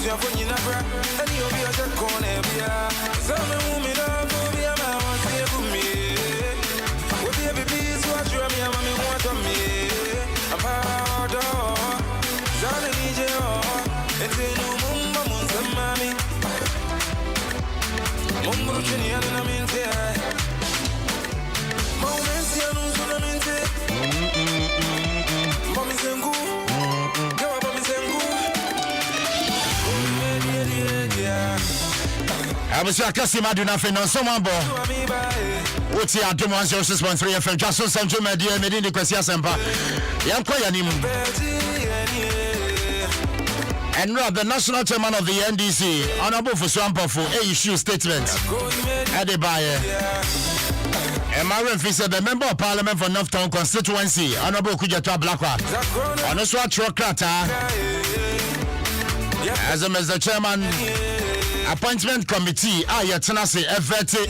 Abusia for Ninabra, and you'll be at the corner. Some women are going to be a man, say for me. What the baby is what you are, me want on me. I'm proud of Zana Nijo, and say no mumba munza mami. Mumba chini and I'm in there. Moments here, no sunamente. Mommy Sengu, go up on Sengu. I was a customer do nothing on someone, boy. What's your Domo 6.3 FM? Just so some media, Medina Quesia Sempa. Yankoyanim. And now the national chairman of the NDC, Honorable for Swampa for a issue statement. Adebaye. And Marion Fisher, the member of parliament for Northtown constituency, Honorable Kujata Blackwa. On a swat Trocrata. As the chairman. Appointment committee Tenase FVT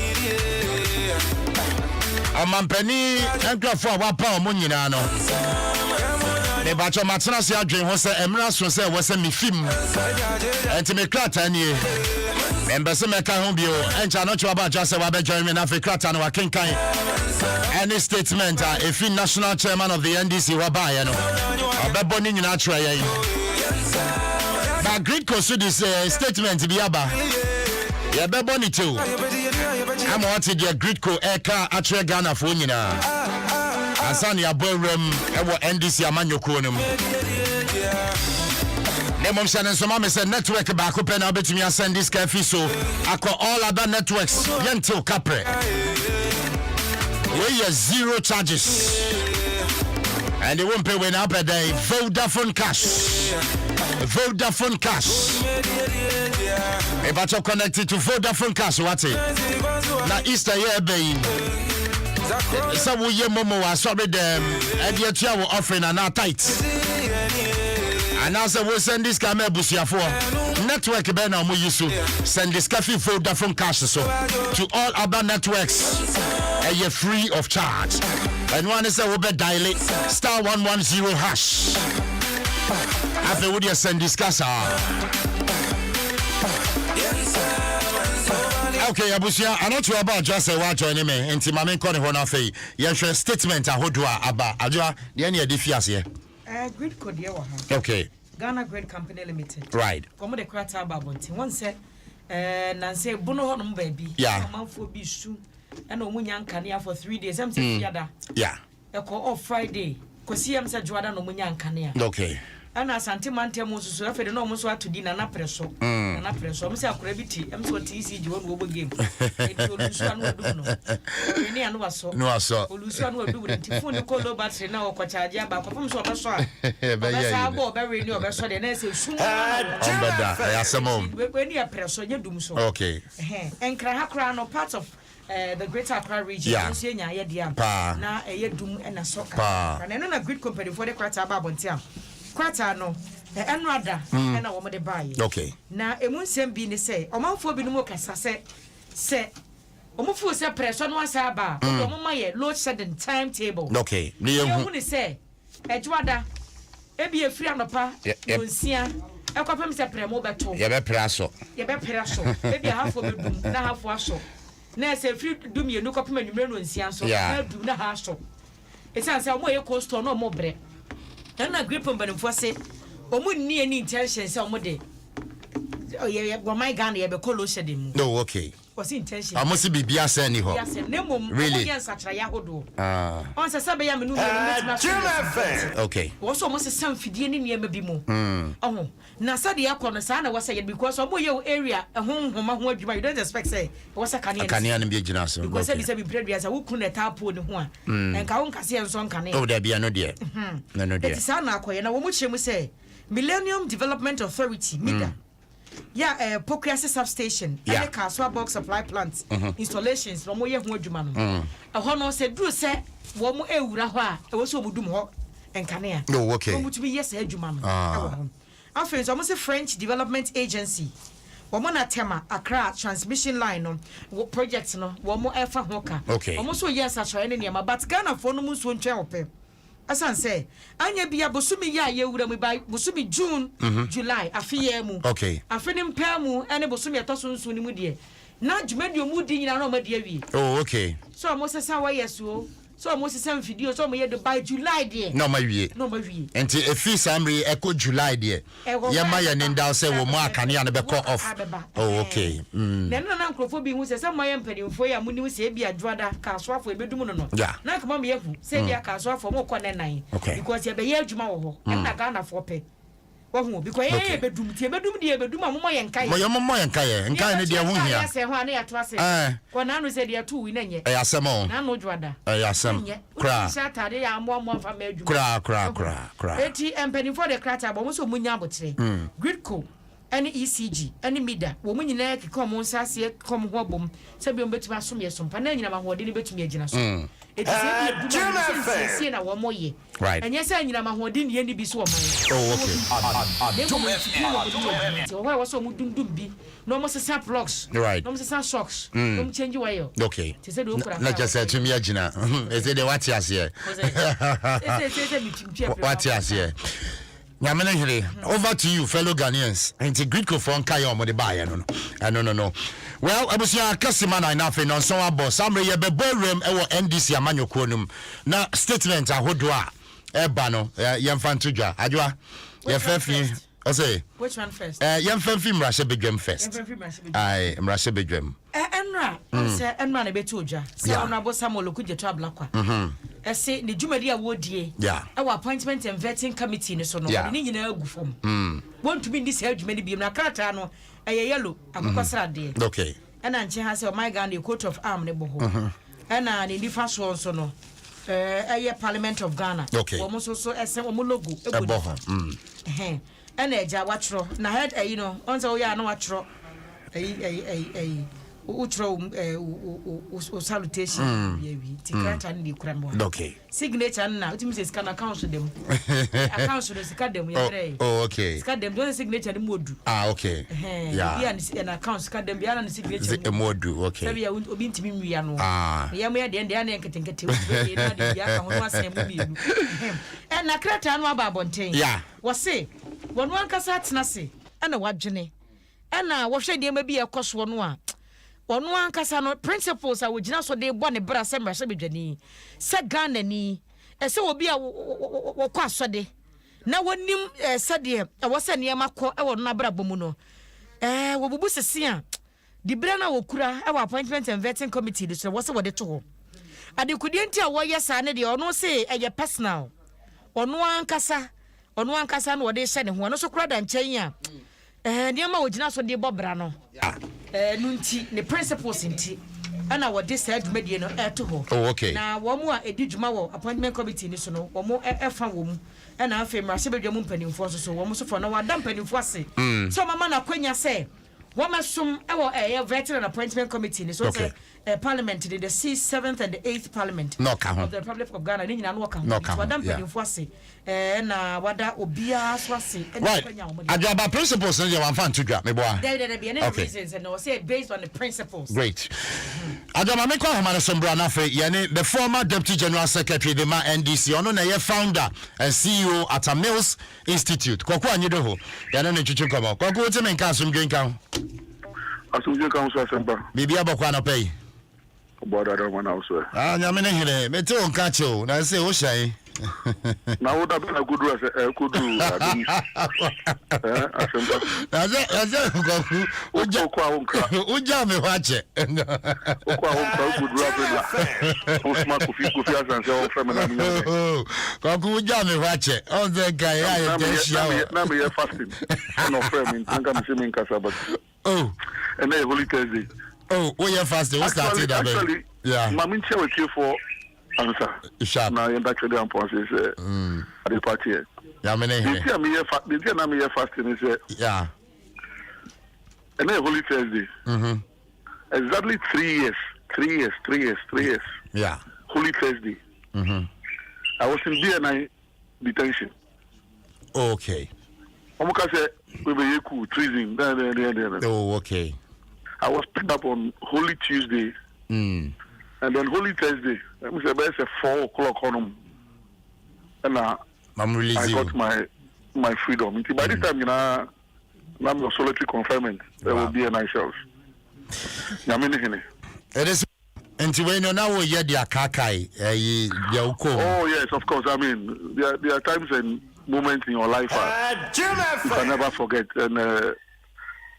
Amampeni Enkrafo Wapa Omunyina no Ne bacho matena se adwen ho se emra so se wo se me film enti me krata nie member se me ka ho bio encha no chwa ba ja se wa be join me na fe krata no wa kenkan any statement if national chairman of the NDC wa ba ye no obebo ni nyina chwa ye but great consider this statement biaba ya bebo ni too am what the great co eka atre Ghana for nyina asani aborum ewo NDC amanyoko no Nemom Shannon so mama say network back up na betimi send this cafe so akọ all other networks yentil capre we zero charges and they won't pay when up a day Vodafone cash if I talk connected to Vodafone cash what it now Easter year bay so we ye momo was sorry them and yet you are offering an tight and now we send this camera busia for network be na mo use send this cafe Vodafone cash so to all other networks and you're free of charge and one is a will be dial it *110#. After would you send this casa? Okay, Abusia, I'm not sure about just a watch on me. And Timame Kone Honafe, your statement a hodua about Adua, the any edifice here. Great code, okay. Ghana Great Company Limited. Right. Come the Krata Babonti. One said, Nancy Bono baby. Yeah. A month for Bishu and Omunyan Kania for 3 days. I'm saying, yeah. A call off Friday. Kosi am said Jordan Omunyan Kania. Okay. Ana asante mante mo susu afede no mo so atodi na preso na preso mo se akorabiti em so TCG won wo game e di olusu anu odum no ni anu waso olusu anu odum ni phone ko low battery na o ko charge aba papa so obeso a be sa bo be re ni obeso de na se sum ombeda ya semo we ni preso nye dum so okay enkra ha kra no part of the Greater Accra region so nya ye dia na ye dum na so ka na no na Great Company for the Krata Babonti am Kwata no enrada na wo de baye okay na emunsem bi ni say omanfo bi no mo kasa se omufo se preso no asa ba o mo maye load shedding timetable okay ni ehu ni say ejwada e bi efiri anopa onsia ekopem se premo beto ye be praso e bi hafo bedum na hafo aso na se efiri dum ye no kopem anwumre no onsia so na dum na ha so esan se o mo ye cost no mo bre na grip on benefo se omu ni any intention se omu de ye go my Ghana ye be call shede mu no okay was intention amosi bibia se ni ho yes ne mum really ye nsatra ya hodo on se sabe ya menu me okay wo so mo se sam fidie ni niam bi mu oh na sade ya kono sa na wasa ye because omu ye area ehonhoma ho adwuma you don't expect say wasa kania na bi gina so because say be bread as wo kunu eta apo ni ho a enka won kase enso nkane oh da bia no de no de it is na akoye na wo mu chemu say Millennium Development Authority MIDA Pokrasi substation and the Kaswa box supply plants installations no mo ye ho adwuma no ho no se duru se wo mo ewura ho a e wo so omudum ho enkanea no okay wo mutumi yes adwuma no afenso so mo se French Development Agency wo mo na tema Accra transmission line no project no wo mo efa ho ka okay wo mo so yes atwa ne niam but Ghana for no mu so ntwe ope asan say anya bia bosumi ya ye wura mu ba bosumi June July afiye mu okay afini mpamu ene bosumi etosunsu ni mu de na dwumadi omu di nyina na o ma de awie oh okay so mo sesa wa yeso so mo sesa video so mo ye de by July de no ma wie enti efi samri eko July de ye ma ye nda say wo mo akane ya ne be call off oh okay na na nkrofo bi hu sesa mo ye mpanimfo ya mu ni se bi adwoada ka so afo ebedum no na kama me yehu se bi ka so afo mo kɔ nenan because ye be ye adwuma wo ho na Ghana fo pe wahu because ye bedum tie bedum die bedum ammo ye nkai mo ye nkai ne de ho hia ya se ho ane ya to ase ko na anu se de atu wi na nye asemo na no dwoada asem kra sha tade ya ammo fa ma adwuma kra eti empany for the crata bo mo so munya abotre gridco any ECG any mida wo mu nyina ke kom nsase kom ho bom se bi obetima som ye som pa na nyina ma hode ni betumi agina so eti se bi se na wo moye enye se nyina ma hode ni ye ni bi so wo man oh okay why was so mu dum bi no mo sesa plugs right no mo sesa socks no mo change wire okay te se do kura na just say tumi agina e say de what ase here what ase here Nyamene here over to you fellow Ghanaians and Gridco for Nkayo mo de buy no well abusia kasima na inafe no so abo samre ye bebo rem e wo NDC amanyoko num na statement ahodo a e ba no ye mfa ntodwa adwa ye fafi I say which one first ye mfa fi mrashe bedwam first ai mrashe bedwam enra say enra na betu odwa say honorable Samuel Okudjeto Ablakwa ese ne dwumadi a wodie e wo appointment and vetting committee ne so no ni nyina agu fom want to be this dwumadi bi na karata no eye yellow akokosra de okay ena nche ha say oh my God the coat of arm ne boho ena ne nifa so no eye Parliament of Ghana wo mo so ese wo mo logo egu boho ena eja watro na head you know once we ya na watro utro salutation biawi tikrata ndi kurambo okay signature na utimi se scan account dem account so sika dem yere oh okay sika dem don signature dem modu okay yeah an account sika dem bia na signature modu okay sabi ya obi ntimi nwia no ya mo ya de ya na nketenkete utwe na de ya ka ho asem mu bienu na krata no aba abonten wo se wonu ankasa atena se na wadwene na wo hwe de ma bi ekoso no a onu ankasa no principles a wogina so de bo ne bra se mra se bedwani se Ghana ni se obi a wo kwa asode na wonim se de wo se ne makọ e wo na bra bomu no wo bubu sese a di bra na wokura e wo appointment and vetting committee de so wo se wo de to ho adekudie nti a wo yesa ne de onu se eye personal onu ankasa no wo de hye ne ho no so kura da nchen a niam a wogina so de bo bra no nunti ne principles nti ana wo de said media no to ho okay na wo mu a edi djuma wo appointment committee ni so no wo mu fa wo mu ana afem ra sebedwa mu mpanimfo so wo mu so for na wa da mpanimfo ase so mama na kwanya se wo masum e wo veteran appointment committee ni so say parliament the 6th 7th and the 8th parliament of the Republic of Ghana ni nyina no ka ho wa da mpanimfo ase na wada obia so ase kwanya wo adwaba principles no je wan fan to dwa me boa there be any reasons and no say based on the principles great adwaba me kwa homa no sombra na fe ye the former deputy general secretary the NDC ono na ye founder and CEO at a Mills Institute kwako anyedo ho ye na twetwe komo kwako wote men ka asomdwen kan asomdwen kan so asemba bibi abokwa no pay oboda do mana so nyame ne here mete on ka che na se wo hyan na wo da na kudu kudu asemba aze kwaku uja me wache kwa kudu abela osma kofi asanse o fema na mi kwaku uja me wache on the guy ya desia na me fasting no frame in tanga mi se min kasaba and then Holy Thursday we are fasting we started that actually mama nche we care for answer sharp na yenda chede ampon say at the party ya me here the na me fasting is and then Holy Thursday exactly 3 years yeah Holy Thursday I was in DNI detention okay omuka say we be eku treason oh okay I was picked up on Holy Tuesday and then Holy Thursday let me say by 4 o'clock on and I'm I got my freedom. By this time, I'm a solitary confinement. There will be a nice house. It is. Until when you now hear the akakai, oh yes, of course. I mean, there are times and moments in your life you can never forget. And I'm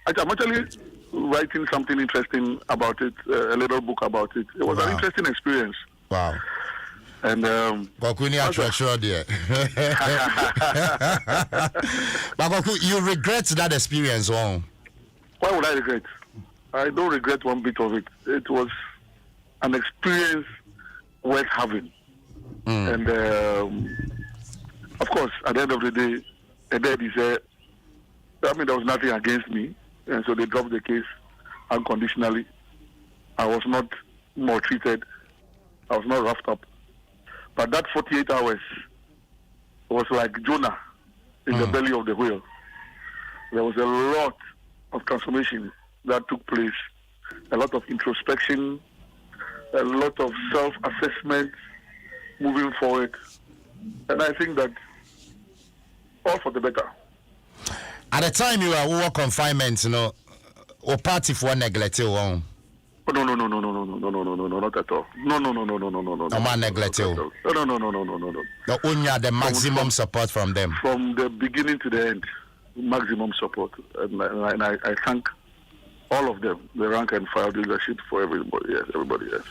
actually writing something interesting about it, a little book about it. It was an interesting experience. Wow. And you regret that experience, Why would I regret? I don't regret one bit of it. It was an experience worth having. And of course, at the end of the day, the daddy said, there was nothing against me, and so they dropped the case unconditionally. I was not maltreated. I was not roughed up. But that 48 hours was like Jonah in the belly of the whale. There was a lot of transformation that took place, a lot of introspection, a lot of self-assessment moving forward. And I think that all for the better. At the time you were confinement, or party for neglected one. No, not at all. No. No man neglected. No. Only the maximum support from them. From the beginning to the end, maximum support. And I thank all of them, the rank and file leadership for everybody. Yes.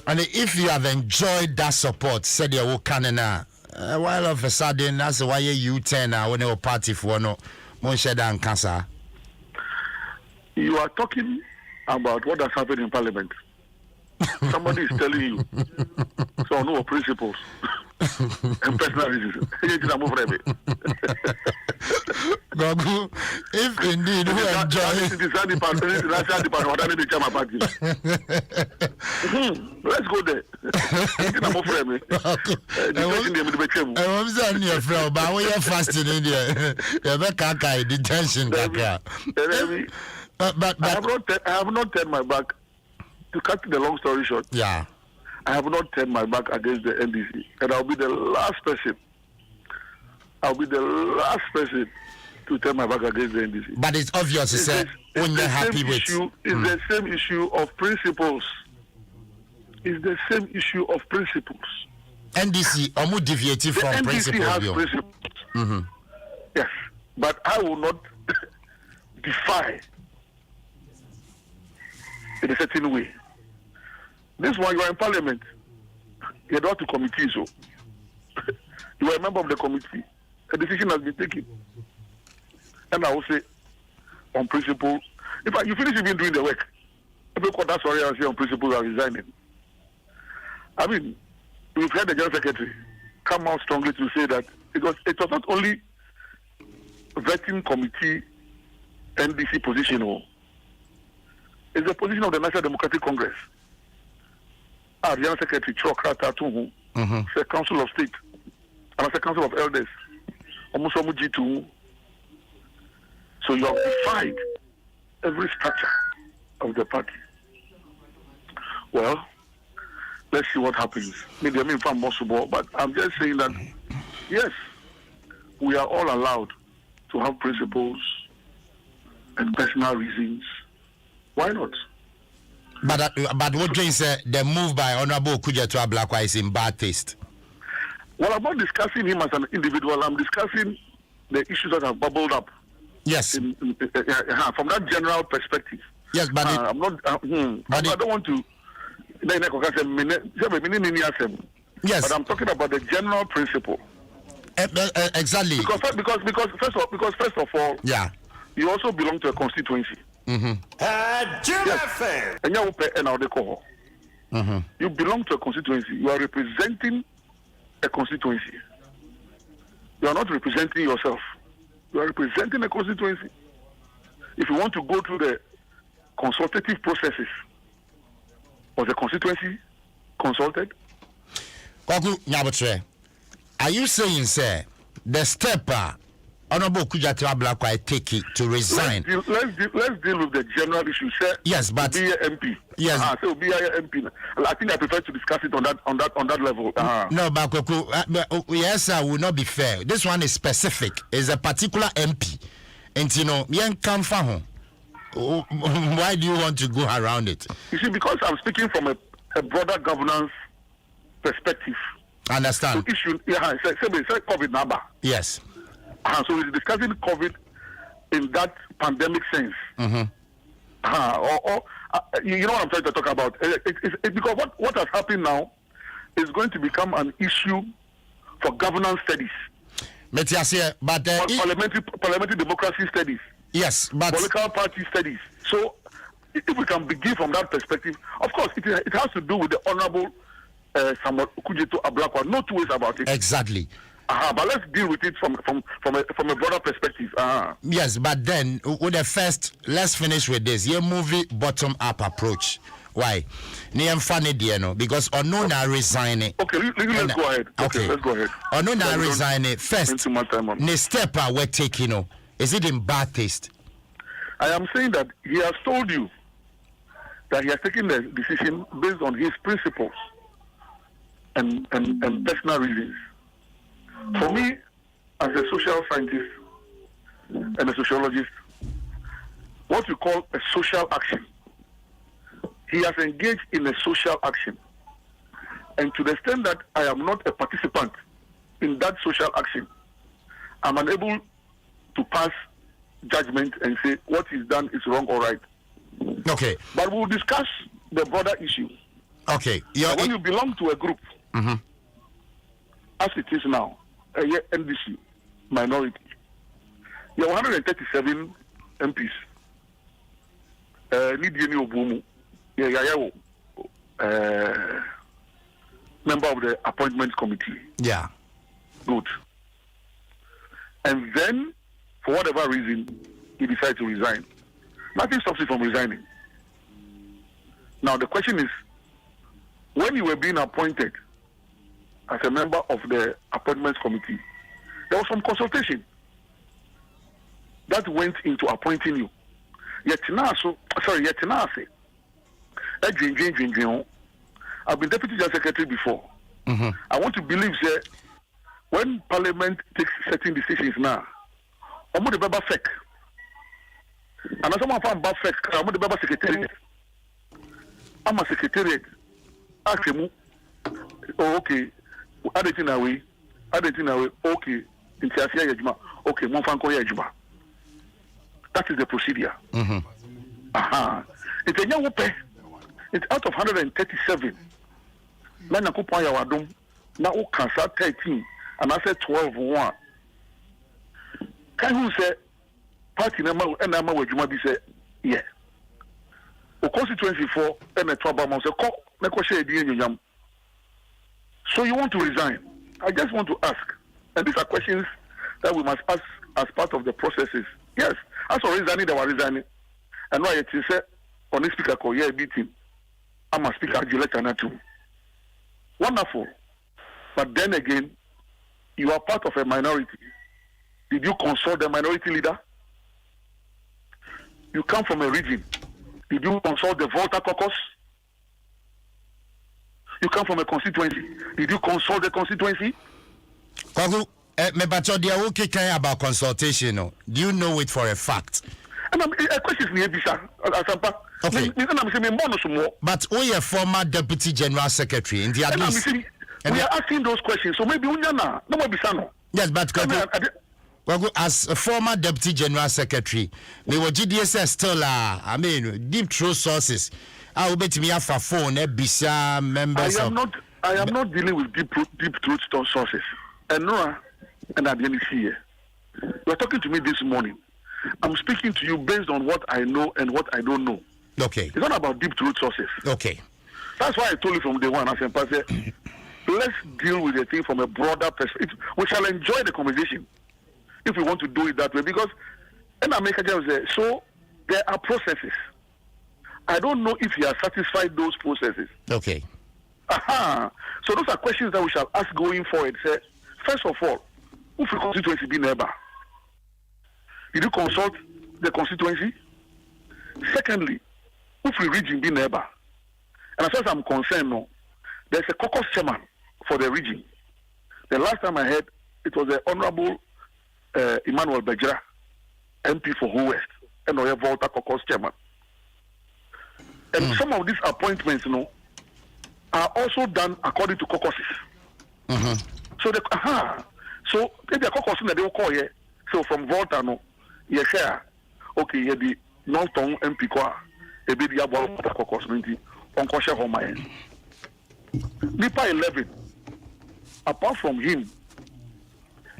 And if you have enjoyed that support, said you can now. While of a sudden, that's why you turn now when you party for no Monsheda and Cancer. You are talking about what has happened in Parliament. Somebody is telling you. So no principles and personal reasons. Gogu, if indeed we enjoy let's go there. I'm your friend, but we are fasting in there. You detention. But I have not turned my back. To cut the long story short, I have not turned my back against the NDC, and I'll be the last person. To turn my back against the NDC. But it's obvious, when you're happy with. It's the same issue of principles. NDC, almost deviated from principles. NDC has principles. Yes, but I will not defy in a certain way. This one, you are in Parliament. You are not to committee, so you are a member of the committee. A decision has been taken. And I will say, on principle, in fact, you finish even doing the work. Every quarter, sorry, I say on principle, are resigning. I mean, we've heard the General Secretary come out strongly to say that because it was not only vetting committee NDC position, it's the position of the National Democratic Congress. Our General Secretary Chokra Tatuhu, the Council of State, and the Council of Elders, Omusomu G2. So you have defied every structure of the party. Well, let's see what happens. Maybe I'm in for more, but I'm just saying that yes, we are all allowed to have principles and personal reasons. Why not? But what Jane said, the move by Honorable Kujatu Ablakwa is in bad taste. Well, I'm not discussing him as an individual. I'm discussing the issues that have bubbled up. Yes. From that general perspective. Yes, but I'm not. I don't want to. Yes. But I'm talking about the general principle. Exactly. Because first of all, you also belong to a constituency. Mm-hmm. You belong to a constituency. You are representing a constituency. You are not representing yourself. You are representing a constituency. If you want to go through the consultative processes, was the constituency consulted? Are you saying, sir, the step Honorable Kujatu Ablakwa take it to resign? Let's deal with the general issue, sir. Yes, but be a MP. Yes. So be MP. I think I prefer to discuss it on that level. No, but yes, I will not be fair. This one is specific. It's a particular MP, and you know, come from. Why do you want to go around it? You see, because I'm speaking from a broader governance perspective. Understand? So issue, say COVID number. Yes. So we're discussing COVID in that pandemic sense. Mm-hmm. You know what I'm trying to talk about? It's because what has happened now is going to become an issue for governance studies. But parliamentary democracy studies. Yes, but political party studies. So if we can begin from that perspective, of course, it has to do with the Honorable Samuel Okudzeto Ablakwa. No two ways about it. Exactly. But let's deal with it from a broader perspective. Yes, but then with the first, let's finish with this. Your movie bottom up approach. Why? Because Onona resigning. Okay, let's go ahead. Okay, let's go ahead. Onona resigning first. The step we're taking. Is it in bad taste? I am saying that he has told you that he has taken the decision based on his principles and personal reasons. For me, as a social scientist and a sociologist, what you call a social action, he has engaged in a social action. And to the extent that I am not a participant in that social action, I'm unable to pass judgment and say what is done is wrong or right. Okay. But we'll discuss the broader issue. Okay. When you belong to a group, mm-hmm. as it is now, a NDC minority, you have 137 MPs. Lidieni Obumu, member of the appointments committee. Yeah. Good. And then, for whatever reason, he decided to resign. Nothing stops him from resigning. Now, the question is, when you were being appointed as a member of the appointments committee, there was some consultation that went into appointing you. I've been Deputy General Secretary before. Mm-hmm. I want to believe that when Parliament takes certain decisions now, I'm the Baba Fek. And as someone from Baba Fek, I'm the Baba Secretariat. I'm a Secretariat. Ask him, oh, okay, add it in a way, okay, in Tiasia Yajma, okay, Monfanko Yajma. That is the procedure. Mm-hmm. It's a young pay. It's out of 137. Now, now, cancer 13, and I said 12-1. Can you say, party number and number where Juma be say, yeah. O constituency for and a trouble months, so you want to resign? I just want to ask, and these are questions that we must ask as part of the processes. Yes, as for resigning, they were resigning. And why it is said, on this speaker call, yeah, beating. I'm a speaker, you let her too. Wonderful. But then again, you are part of a minority. Did you consult the minority leader? You come from a region. Did you consult the Volta caucus? You come from a constituency. Did you consult the constituency? Kwaku, about consultation. Do you know it for a fact? A question is okay. But we are former Deputy General Secretary in the at least. We are asking those questions, so maybe yes, but as a former Deputy General Secretary, we were GDSS still deep throat sources. I will bet me have a phone, BISA members. I am not dealing with deep throat sources. And no, and at the end here. You are talking to me this morning. I'm speaking to you based on what I know and what I don't know. Okay. It's not about deep throat sources. Okay. That's why I told you from day one, as I said, let's deal with the thing from a broader perspective. We shall enjoy the conversation if we want to do it that way. Because, and I make a joke say, so there are processes. I don't know if you are satisfied those processes. Okay. So those are questions that we shall ask going forward. Say, first of all, who for constituency be neighbor? Did you consult the constituency? Secondly, who for region be neighbor? And as far as I'm concerned, no, there's a caucus chairman for the region. The last time I heard, it was the Honorable Emmanuel Bejra, MP for Ho West, and Oya Volta caucus chairman. And some of these appointments, are also done according to caucuses. So so maybe a caucus that they will call here. So from Volta, yes, okay, yeah, the non-tongue MP kwa, a baby about the caucus, on Kosha Homayan. Nipa 11. Apart from him,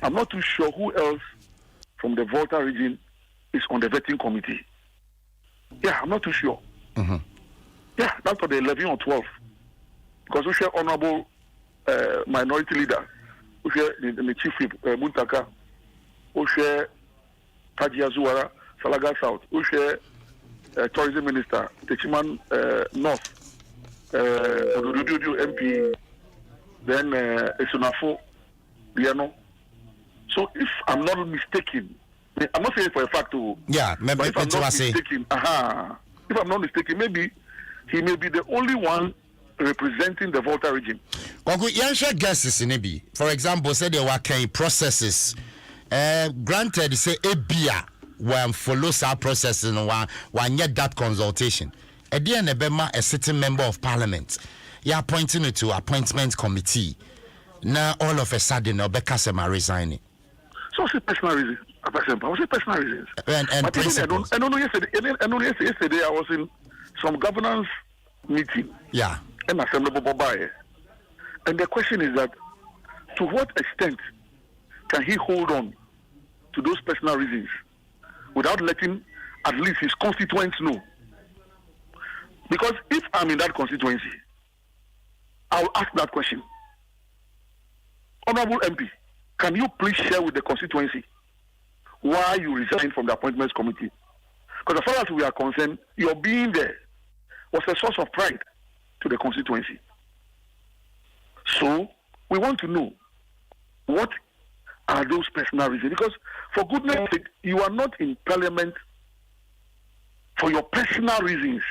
I'm not too sure who else from the Volta region is on the vetting committee. Yeah, I'm not too sure. Yeah, that's for the 11 or 12. Because we share honorable minority leader, we share the chief whip, Muntaka, we share Kaji Azuara, Salaga South, we share tourism minister, Techiman North, Odududu MP, then Esunafo, Biano. So if I'm not mistaken, I'm not saying for a fact to. Yeah, maybe if I'm not mistaken, if I'm not mistaken, maybe he may be the only one representing the Volta region. Yansha guesses in Ebi. For example, say there were processes. Granted, say Ebia when follows our process and one yet that consultation. At the end, a sitting member of parliament. You're appointing it to appointment committee. Now all of a sudden, Obeka Sema resigning. So it's a personal reason. I say personal reasons. And principles. I don't know yesterday I was in some governance meeting. Yeah. And Assembly Bobaye. And the question is that to what extent can he hold on to those personal reasons without letting at least his constituents know? Because if I'm in that constituency, I'll ask that question. Honorable MP, can you please share with the constituency why you resigned from the appointments committee? Because as far as we are concerned, your being there was a source of pride to the constituency. So we want to know what are those personal reasons. Because for goodness sake, you are not in parliament for your personal reasons.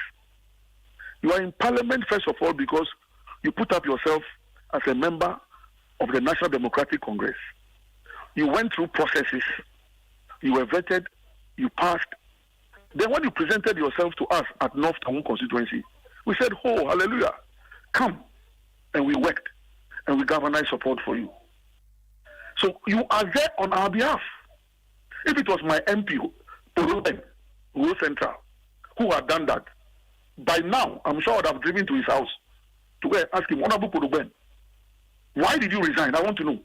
You are in parliament first of all because you put up yourself as a member of the National Democratic Congress. You went through processes. You were vetted. You passed. Then when you presented yourself to us at North Town constituency, we said, oh, hallelujah, come. And we worked. And we galvanized support for you. So you are there on our behalf. If it was my MP, Rural Central, who had done that, by now, I'm sure I would have driven to his house to go and ask him, Honorable Puruben, why did you resign? I want to know.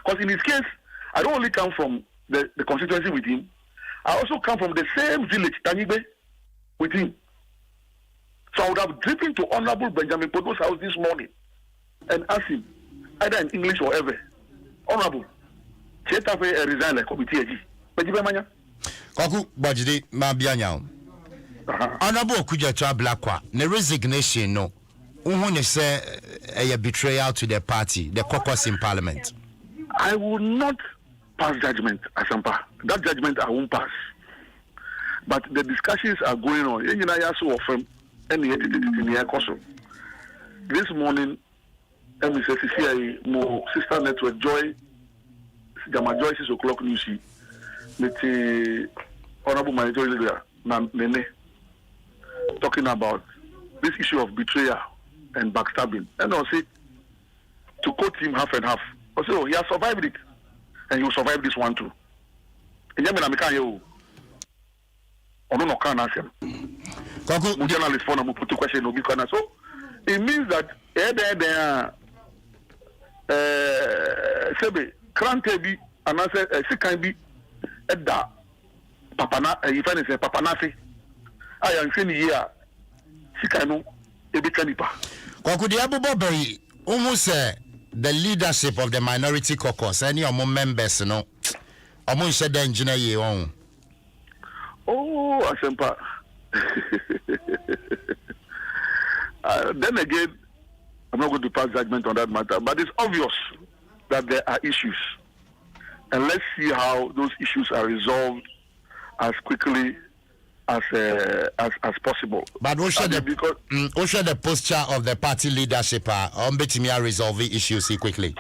Because in his case, I don't only come from the constituency with him, I also come from the same village, Tanibe, with him. So I would have driven to Honorable Benjamin Podo's house this morning and asked him, either in English or ever, Honorable, Chetafe resign like committee. Kwaku Bajidi Mabianyao. Honorable Kujacha Blakwa, the resignation, no. Who say a betrayal to the party, the caucus in parliament? I will not pass judgment, Asampa. That judgment I won't pass. But the discussions are going on. This morning, MSCCI, my sister network, Joy, Jama Joy, 6 o'clock news, the Honorable Manager Leader, Nene, talking about this issue of betrayal and backstabbing. And I'll say, to quote him half and half, I'll say, oh, he has survived it, and he will survive this one too. And you can't you. No can answer. Journalist phone and put the question no because so it means that sebe krante bi anase sikan bi eda papana if I say papanase I am saying here sikano ebi kanipa. Kwakudi Abubakar almost the leadership of the minority caucus any of members no omo said the engineer ye on. Oh, Asempa. Then again, I'm not going to pass judgment on that matter, but it's obvious that there are issues. And let's see how those issues are resolved as quickly as possible. But we share the posture of the party leadership on Betimia resolving issues quickly.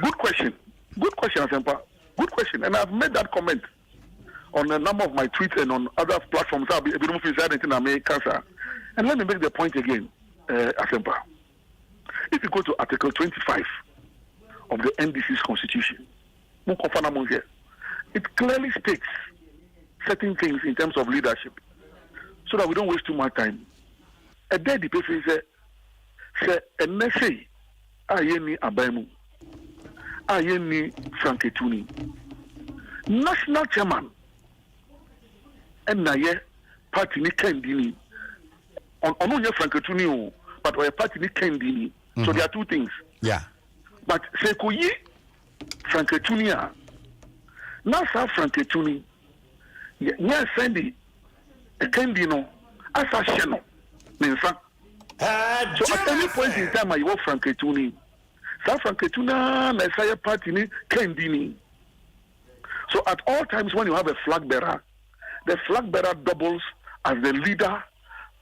Good question, Asempa. Good question, and I've made that comment on a number of my tweets and on other platforms. I'll be able to inside in America. And let me make the point again, Asempa. If you go to Article 25 of the NDC's constitution, it clearly states certain things in terms of leadership, so that we don't waste too much time. A day the person say NSA ayeni abaimu ayeni Franketuni national chairman and naye party ni kendini on Franketuni but our party ni kendini. So there are two things. Yeah. But Sekoyi Franketunia Nasa Franketuni yeah Sandy a kendino as a sheno. So at any point in time I work Franketuni. Sa Franketuna Messiah party ni kendini. So at all times when you have a flag bearer, the flag bearer doubles as the leader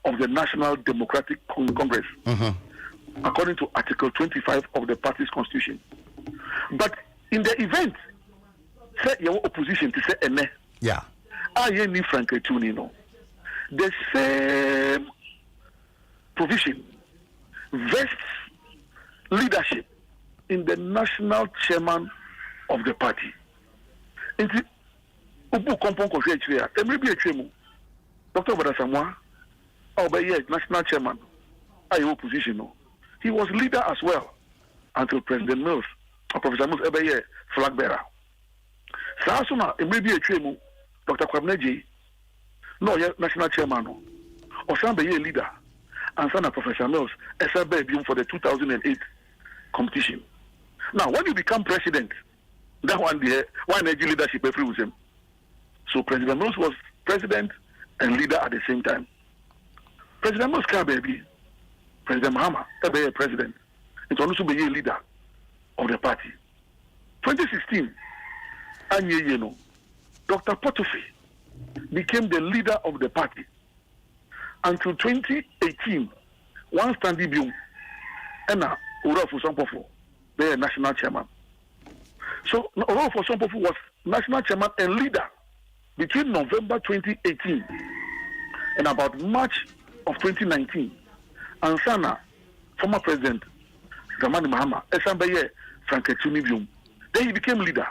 of the National Democratic Congress, according to Article 25 of the party's constitution. But in the event, say your opposition to say ene, yeah, I need Franketuni no, the same provision vests leadership in the national chairman of the party. Inti ubu kompon kofi echire a maybe echemu Dr. Badasamwa obeye national chairman ayi opposition no, he was leader as well until President Mills or Professor Mills obeye flag bearer. Saasuna maybe echemu Dr. Kwabneji no ye national chairman no or somebody leader and son of Professor Mills SRB for the 2008 competition. Now when you become president, that one there, why energy leadership every with him. So President Mills was president and leader at the same time. President Mills can baby, President Mahama, be president. It's also be a leader of the party. 2016, Anye Dr. Potofi became the leader of the party. Until 2018, one standing view, and now Urafu Sampofo, the national chairman. So Urafu Sampofo was national chairman and leader between November 2018 and about March of 2019. And Sana, former president, Dramani Mahama, Esambeye Franketuni Bium. Then he became leader.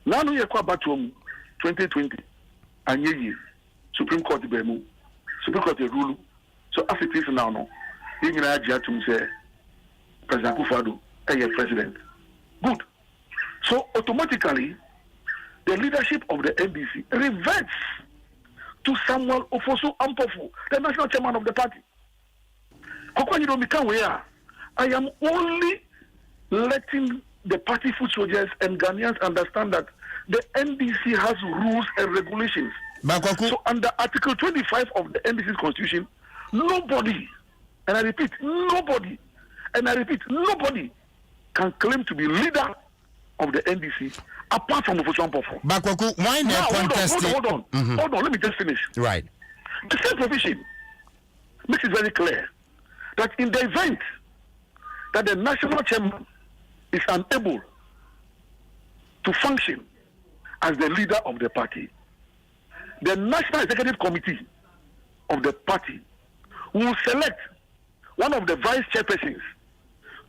Now we are back to 2020, and ye Supreme Court Bemu, Supreme Court rule. So as it is now, no, even I had to say President Kufadu, president. Good. So automatically, the leadership of the NDC reverts to Samuel Ofosu Ampofu, the national chairman of the party. I am only letting the party foot soldiers and Ghanaians understand that the NDC has rules and regulations. So under Article 25 of the NDC's constitution, nobody, and I repeat, nobody can claim to be leader of the NDC apart from Ofosu Ampofu. Bakwaku, why not contest? Hold on, let me just finish. Right. The same provision makes it very clear that in the event that the national chairman is unable to function as the leader of the party, the National Executive Committee of the party will select one of the vice chairpersons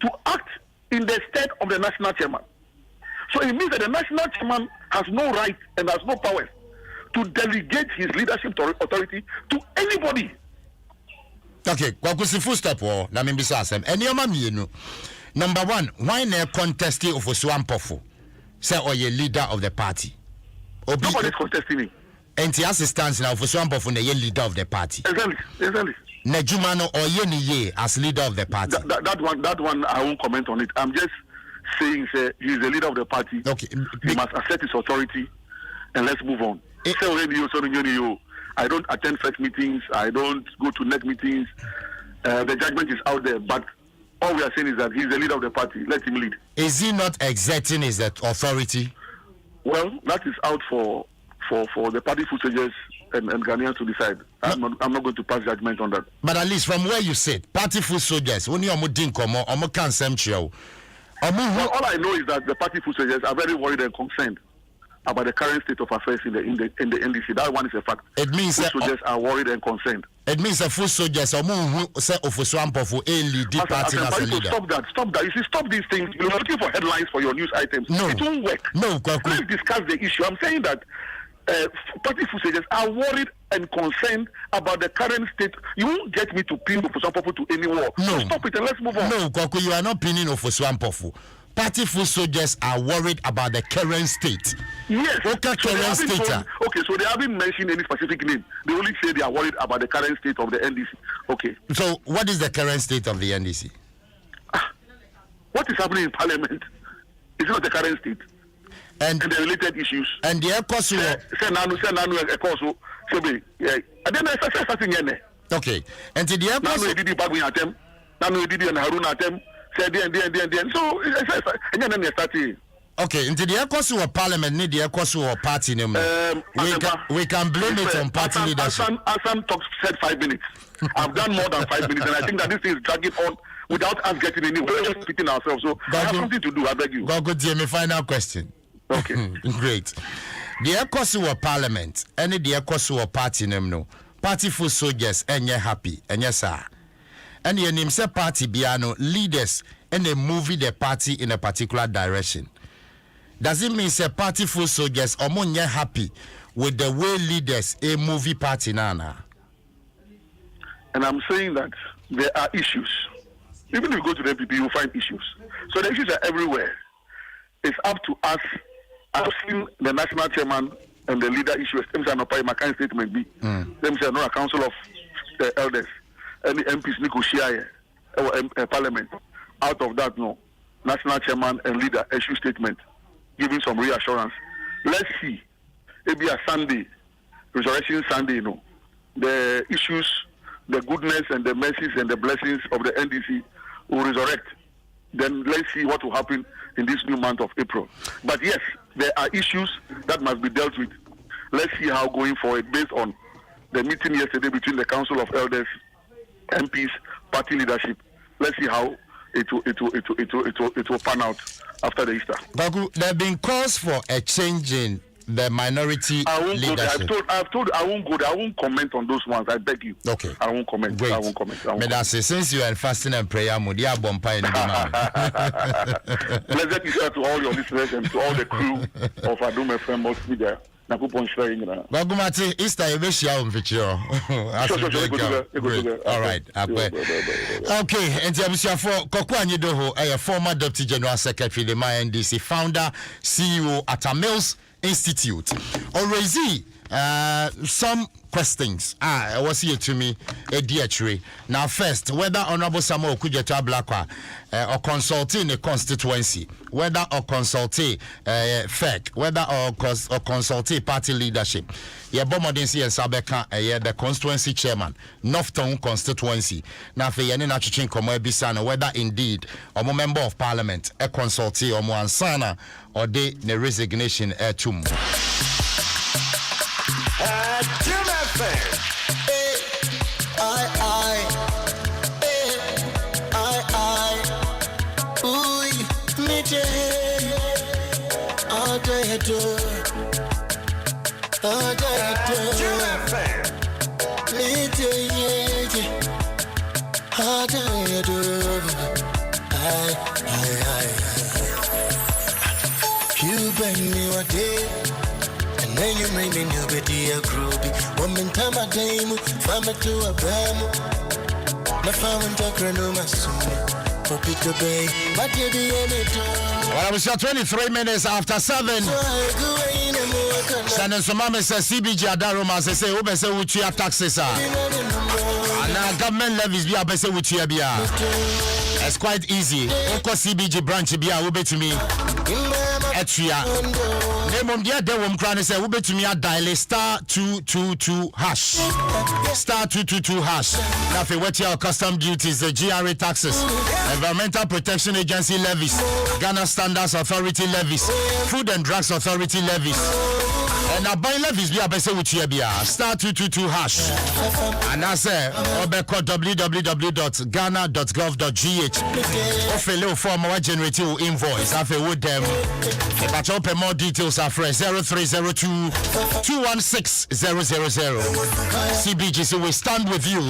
to act in the stead of the national chairman. So it means that the national chairman has no right and has no power to delegate his leadership authority to anybody. Okay, kwakusi full step na mbisa asem. Enioma mienu. Number one, why na contesting Ofosu Ampofu? Say oye leader of the party. Nobody is contesting me. Enti assistance na Ofosu Ampofu na ye leader of the party. Exactly. Nejuma no oye ni ye as leader of the party. That one I won't comment on it. I'm just saying say he is the leader of the party. Okay. He must accept his authority and let's move on. Say already you I don't attend first meetings. I don't go to next meetings. The judgment is out there. But all we are saying is that he's the leader of the party. Let him lead. Is he not exerting his authority? Well, that is out for the party foot soldiers and Ghanaians to decide. I'm not going to pass judgment on that. But at least from where you sit, party food soldiers, when you are can't send well, all I know is that the party food soldiers are very worried and concerned about the current state of affairs in the NDC. That one is a fact. It means food soldiers are worried and concerned. It means the food soldiers are say Ofosuampo for a lead party as a leader. Stop that. You see, stop these things. You're looking for headlines for your news items. No, it won't work. No, let's discuss the issue. I'm saying that party food soldiers are worried and concerned about the current state. You won't get me to pin Ofosuampo to any war. No, so stop it and let's move on. No, Kwaku, you are not pinning Ofosuampo. Party food soldiers are worried about the current state. Yes. Okay, current state. Okay, so they haven't mentioned any specific name. They only say they are worried about the current state of the NDC. Okay. So what is the current state of the NDC? What is happening in Parliament is not the current state. And the related issues. And the okay. And the okay, into the course of Parliament, need the course of party name. We can blame it on party leadership. Assam talks said 5 minutes. I've done more than 5 minutes, and I think that this is dragging on without us getting anywhere. We're just speaking ourselves. So I have something to do. I beg you. Go my final question. Okay. Great. The course of Parliament, any the course of party name no. Party for soldiers and you're happy and yes sir. And your name say party biano leaders and they move the party in a particular direction. Does it mean say party for soldiers or more happy with the way leaders a movie party nana? And I'm saying that there are issues. Even if you go to the MPP, you find issues. So the issues are everywhere. It's up to us. I've seen the national chairman and the leader issues. Them say no pay my kind statement be. Them say no a council of elders. Any MPs negotiate or parliament. Out of that, no. National chairman and leader issue statement, giving some reassurance. Let's see. Maybe a Sunday, Resurrection Sunday, you know, the issues, the goodness and the mercies and the blessings of the NDC will resurrect. Then let's see what will happen in this new month of April. But yes, there are issues that must be dealt with. Let's see how going forward based on the meeting yesterday between the Council of Elders, MPs, party leadership. Let's see how it will pan out after the Easter. Bagu, there have been calls for a change in the minority leadership. I've told I won't go there. I won't comment on those ones. I beg you. Okay. I won't comment. Great. I won't comment. Since you are in fasting and prayer mode, you are bumping. Blessed Easter to all your listeners and to all the crew of Adom FM Multimedia. Bagumati, Easter, you wish you on video. All right. Okay, and for Kokwanyi Doho, a former Deputy General Secretary, the NDC founder, CEO at a Mills Institute. Already, some questions. I was here to me, a DHR. Now, first, whether Honorable Samuel Okudzeto Ablakwa or consulting the constituency, whether or consulting FEC, whether or consulting party leadership. Yeah, Bomodinsi and Sabeka, the constituency chairman, Northtown constituency. Now, for Yanin Achichin Komo whether indeed or member of parliament, a consultee or Moansana or the resignation tum. Jim FM. You bring me a day. Then you made me new with the groovy. Woman, time I dame, family to a bam. The family to Granuma soon. For Peter Bay, but you be well, I was 23 minutes after 7. Send some mama says CBG Adaroma say, Obe say, which you have taxes are. And now government levies be a say, which you have. It's quite easy. Oko CBG branch be a Obe to me. Etria. Name on the other one crown say, Obe to me a dial star 222 hash. Star 222 hash. Now, if you wet your custom duties, the GRA taxes, Environmental Protection Agency levies, Ghana Standards Authority levies, Food and Drugs Authority levies, na buy levies bi abese wuchia bia star 222 hash and I say obeko www.ghana.gov.gh ofele form our generate invoice afi with them but open more details are fresh 0302 216 000 CBGC will stand with you.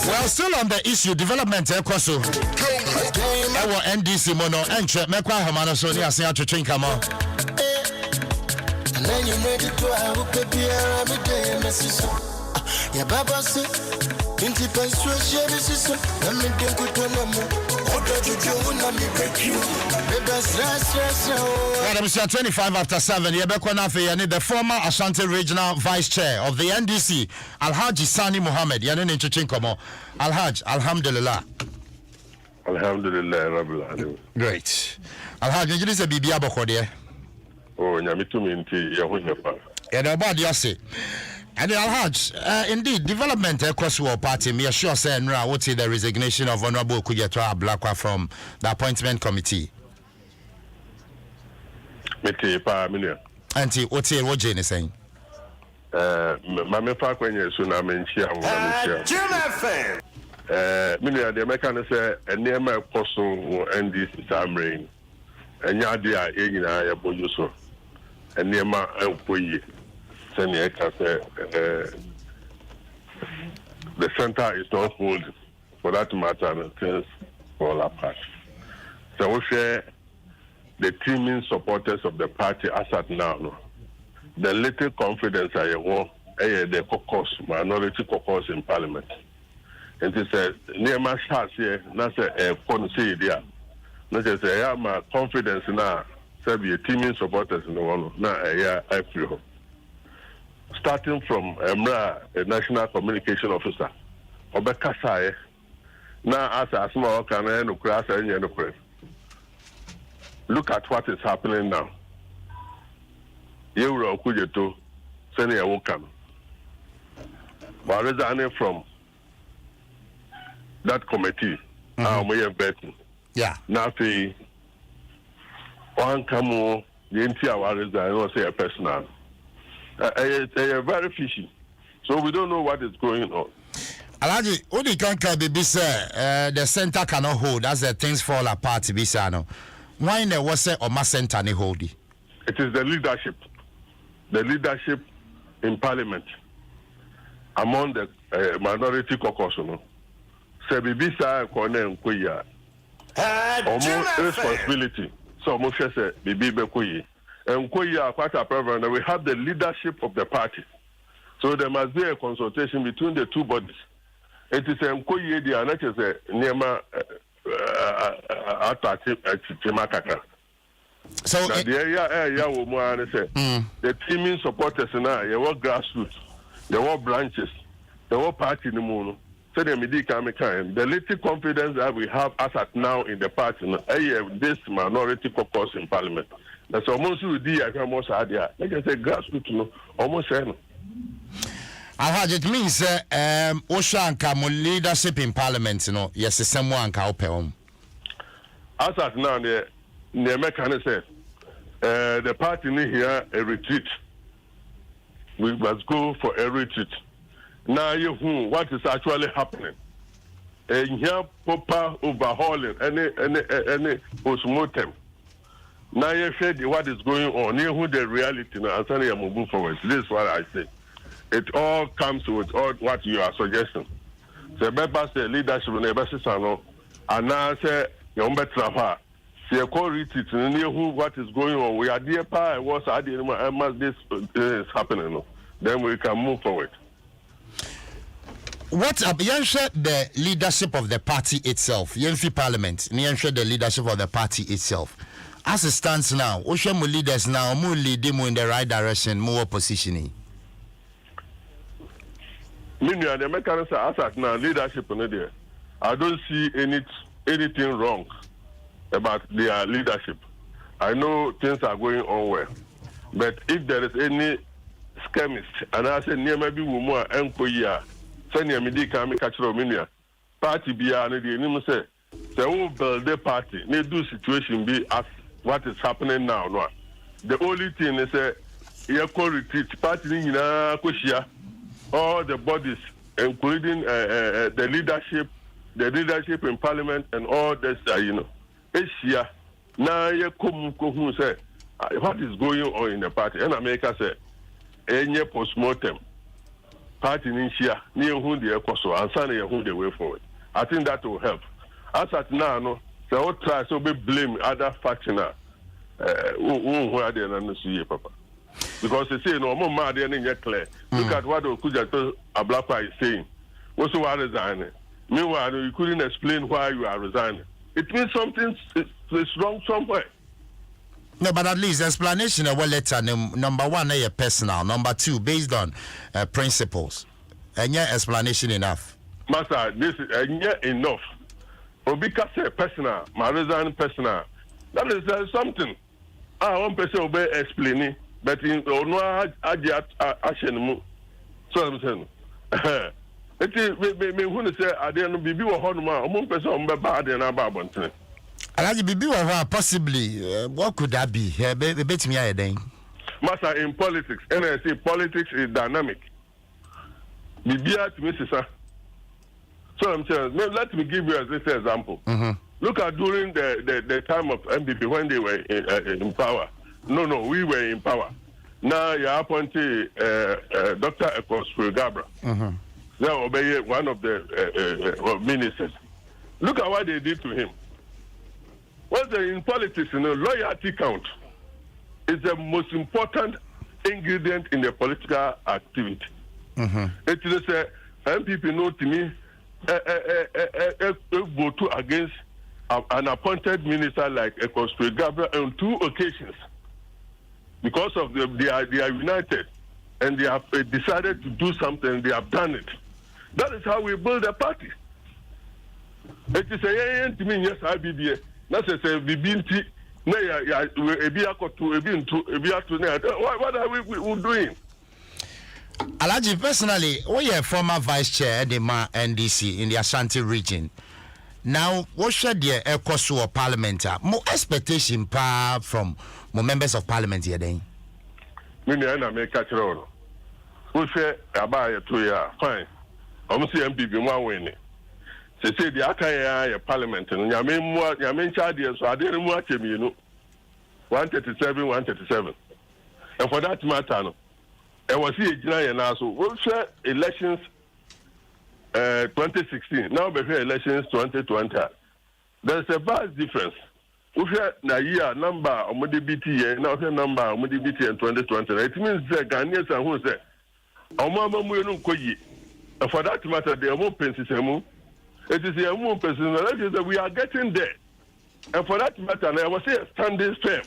Well, still on the issue development ekoso our NDC mono enche mekwa homano so ni asen atwetwen kama. And then you made it to a hoop beer every day, Mrs. Ya Baba said, Inti Pasua Shabis, and me think good to know. What did you do? Let me break you. Well, 25 after 7. Yebeko Nafi, yani the former Ashanti Regional Vice Chair of the NDC, Alhaji Sani Mohammed. Yani ni Chichinkomo. Alhaj, Alhamdulillah. Alhamdulillah, Rabbil Alamin. Great. Alhaji, you say Bibi Abokode. Oh, Nyamitu Minti, Yahunepa. Yeah, the body, I say. And Alhaj, indeed, development across our party, me assure say, Nra, what is the resignation of Honorable Kujetwa Ablakwa from the appointment committee? Mete pa minia. Auntie, what is what Jane is saying? Mame fa kwenye suna menchia mwenchia. Minia, the American say, enema koso NDC Samrain. Enyadia enyina ya bojuso. Enema enkoyi. Senior can say the center is not holding for that matter and things fall apart. So we share the teaming supporters of the party as at now. No? The little confidence I want the caucus, minority caucus in parliament. And it says near my shots here, not a policy idea. Not just I have my confidence now, say be a teaming supporters in the one now I feel. Starting from Emra, a national communication officer, Obeka Saye, now as a small can look at what is happening now. Euro Kujeto, Senior Wokan. But resigning from that committee, now we are betting. Yeah. Now, one come the entire resign, or say a personal. They are very fishy. So we don't know what is going on. Alaji, Odi Kanka Bibi say the center cannot hold as the things fall apart. Bisano. Why ne was say Oma center ne hold? It is the leadership in parliament among the minority caucus. Say Bibi say Kone Nkoya. Almost responsibility. So Moshe say Bibi Bekoyi. And we have the leadership of the party. So there must be a consultation between the two bodies. It is a Nkoye the and it is a Nema Chimakaka. So the area the teaming supporters now, you want grassroots, you want branches, you want party in the moon. So the little confidence that we have as at now in the party, this minority caucus in parliament. That's almost with the almost idea. Like I said, grassroots, almost any. It means Oshanka leadership in parliament, yes, someone can help. As at now, the American said the party need here a retreat. We must go for a retreat. Now, what is actually happening? And here, proper overhauling any postmortem. Now you said what is going on. You who the reality now. I'm moving forward. This is what I say. It all comes with all what you are suggesting. The members, the leadership, the members, and now say you better. See a call retreat. Who what is going on? We are dear pa. What's this is happening? Then we can move forward. What the leadership of the party itself? Yenfi Parliament. The leadership of the party itself. As it stands now, Oshemu leaders now more leading in the right direction, more positioning. Meanwhile, the mechanism as at now leadership in there. I don't see anything wrong about their leadership. I know things are going on well, but if there is any schemist, and I say near maybe we more enkoya, send your medical me catch Romania party be and the say they will build the party. They do situation be as what is happening now. No, the only thing is retreat party nyina koshia all the bodies including the leadership in parliament and all this Asia na ye kom ko hu say what is going on in the party and America say enye postmortem party ni shia ni hu de ekoso ansa na ye hu the way forward. I think that will help. As at now no so what try so be blame other faction who are there na no see papa. Because they say no more mad and yet clear. Look at what Okujato Ablakwa is saying. What's why resigning? Meanwhile, you couldn't explain why you are resigning. It means something is wrong somewhere. No, but at least explanation of what letter number one, personal. Number two, based on principles. And yeah, explanation enough. Master, this is enough. Obika say personal, my resign personal. That is something. One person will be explaining. But in no action, so I'm saying. It is me who say I didn't be one man, person bad and about one. Alaji Bibi possibly what could that be? Bet me a day. Master, in politics, and I say politics is dynamic. Bibi at Mrs. So I'm saying, let me give you this example. Look at during the time of MPP when they were in power. No, we were in power. Now you appointed Dr. Ekoswe Gabra. Now obey one of the ministers. Look at what they did to him. What's in politics, loyalty count is the most important ingredient in the political activity. It is a MPP know to me vote against an appointed minister like Ekoswe Gabra on 2 occasions. Because of they are united and they have decided to do something, they have done it. That is how we build a party. It is a to me, yes, IBBA. That's a BBNT. What are we doing? Alaji, personally, we are former vice chair at the NDC in the Ashanti region. Now, what should the ECOSU or parliament more expectation from more members of parliament here then? Many are make catch roll. Who say about 2 years? Fine. I'm see MPP one winning. They say the Akaya parliament and Yamin Chadians, so I didn't watch him, 137, 137. And for that matter, I was here in also. We'll share elections 2016. Now we have elections 2020. There's a vast difference. We have na year number of BT now we number of BT in 2020. It means that Ghanaians are who say, and for that matter, they are more pensions. It is a more person that we are getting there. And for that matter, I was here standing firm.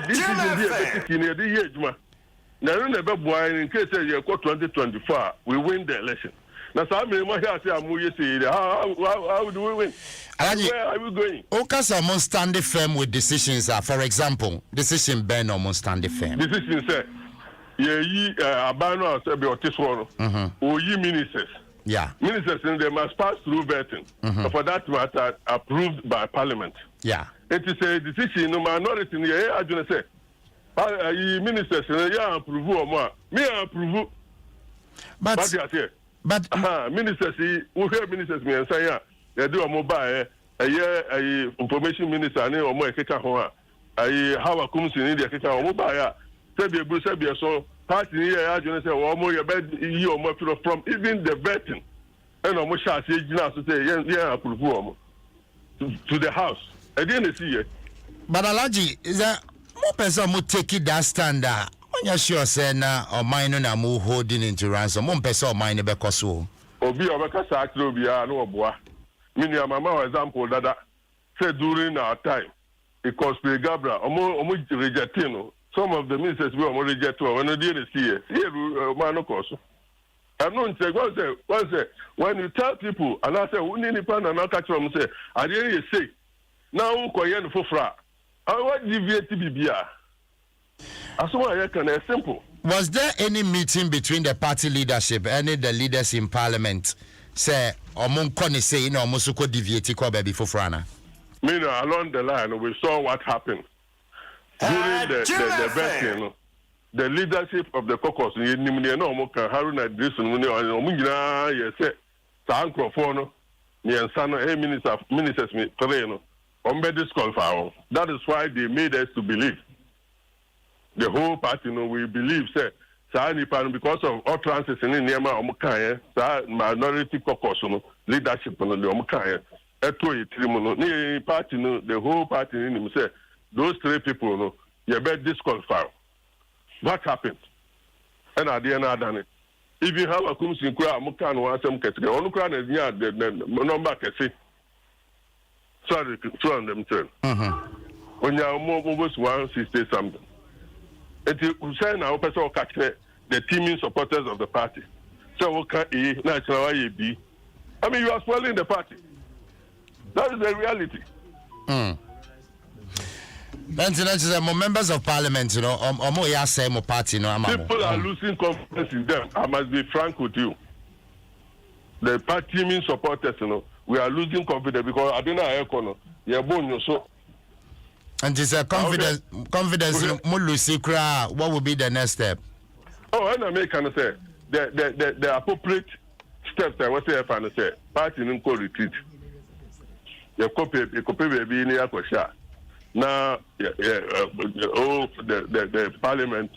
This is the year. Now, never boy in case you go 2024, we win the election. Now, some people say, how do we win? Where are we going? Okas almost standing firm with decisions. For example, decision Ben almost standing firm. Decision say, Abano said, or ye ministers. Yeah. Ministers, they must pass through vetting. For that matter, approved by Parliament. Yeah. It is a decision, no minority in the air. I just say, ministers, yeah, approve or more. Me approve. But ministers, who hear ministers, me and say, yeah, they do a mobile, a information minister, or more, a how a comes in India, or mobile, Sabia Brusabia, so. Party here, I just say, well, more your bed, you more from even the vetting. And almost shall say, to say, yeah, approve to the house. I didn't see it. But Alaji, is that more person who take it that standard? When you're sure, say, or mine and I'm holding into ransom, one person or mine because so. Obi Obaka actually be no boy. Meaning, my mama example that said during our time, it cost me Gabra, almost rejecting. Some of the ministers will already get to when they didn't see it. Man, of course. I'm not saying, when you tell people, and I say, who need to pan and I'll catch them say, I didn't say, now who can for fra? I want deviate to be beer. As well, I can simple. Was there any meeting between the party leadership and the leaders in parliament? Say, among Connie say, Musuko deviate before Frana? Meanwhile, along the line, we saw what happened. During the vetting, the leadership of the caucus ni nimne na omo kan Haruna Idris no ne omo nyina ye se sa ankrofo no ne ensa no ministers me three no omo be disqualify. That is why they made us to believe, the whole party no we believe say sa nipa no because of utterances in niema omo kan sa minority caucus no leadership no le omo kan eto yitrim no ni party no the whole party ni nim say those three people no you be disqualify. What happened? And at the end of the day, if you have a commission, Mukan or some category, on the number can say, sorry, two on them turn. When you are more 160 something, it is say now, person catch the teaming supporters of the party. So, what can A, national IAB? I mean, you are spoiling the party. That is the reality. More members of parliament, you know, or more same party, you know. People are losing confidence in them. I must be frank with you. The party means supporters, you know, we are losing confidence because I don't know you're born so. And it's a confidence, what will be the next step? Oh, and I make kind of say the appropriate steps I was say and say party in retreat. You copy baby in your now, the parliament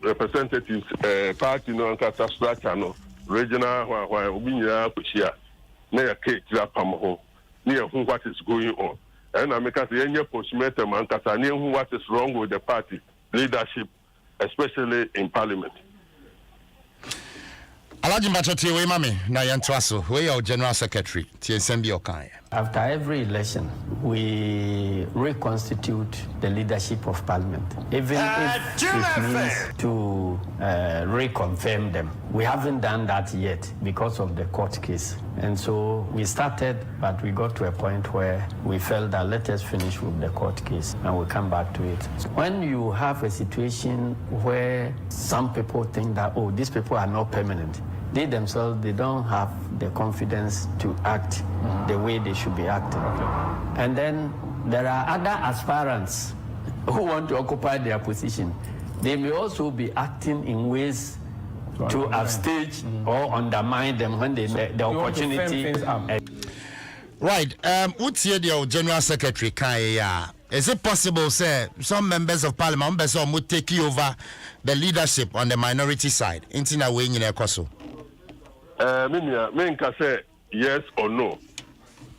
representatives, party no nkata structure no regional why we nyina kushia na ya cake that pam ho na ya what is going on. And I make us yenye postmortem nkata na what is wrong with the party leadership, especially in parliament. Alaji Machoti we mami na yantwaso we your general secretary TSMB Okan. After every election, we reconstitute the leadership of parliament, even if it means to reconfirm them. We haven't done that yet because of the court case. And so we started, but we got to a point where we felt that let us finish with the court case and we'll come back to it. When you have a situation where some people think that, oh, these people are not permanent, they themselves, they don't have the confidence to act the way they should be acting. And then there are other aspirants who want to occupy their position. They may also be acting in ways to upstage or undermine them when they the opportunity. Right. What's here the General Secretary Kaya? Is it possible, say, some members of parliament would take over the leadership on the minority side? Intina way in Ekoso. Me say yes or no.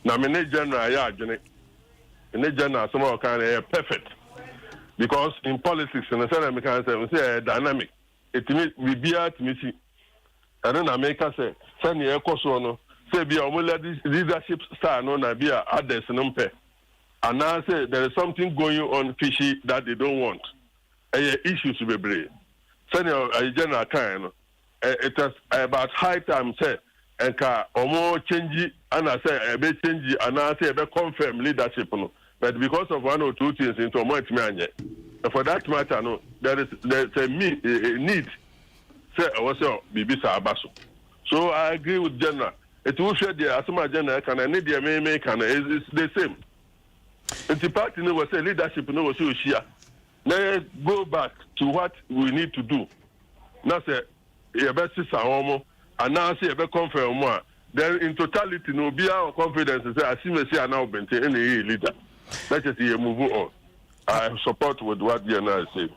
Now, me general, general, some of kind of perfect because in politics, in the Senate, me can say dynamic. It means we be at me see. And then America say, send your Ekoso no. Say be a leadership star no na be others numpe. And now say there is something going on fishy that they don't want. Issues to be brave. Send your general kind. It is about high time say and ka omo change and I say a bit change and I say a bit confirm leadership no. But because of one or two things into a month me for that matter no there's a need say also bibi sa abaso. So I agree with General. It will share the Asuma General can I need the main can it's the same. And the party no was say leadership no was share. Now go back to what we need to do. Now say you better say and now say you better confirm more. Then in totality no be our confidence say I see me say now maintain any leader. Let's just move on. I support with what General is saying.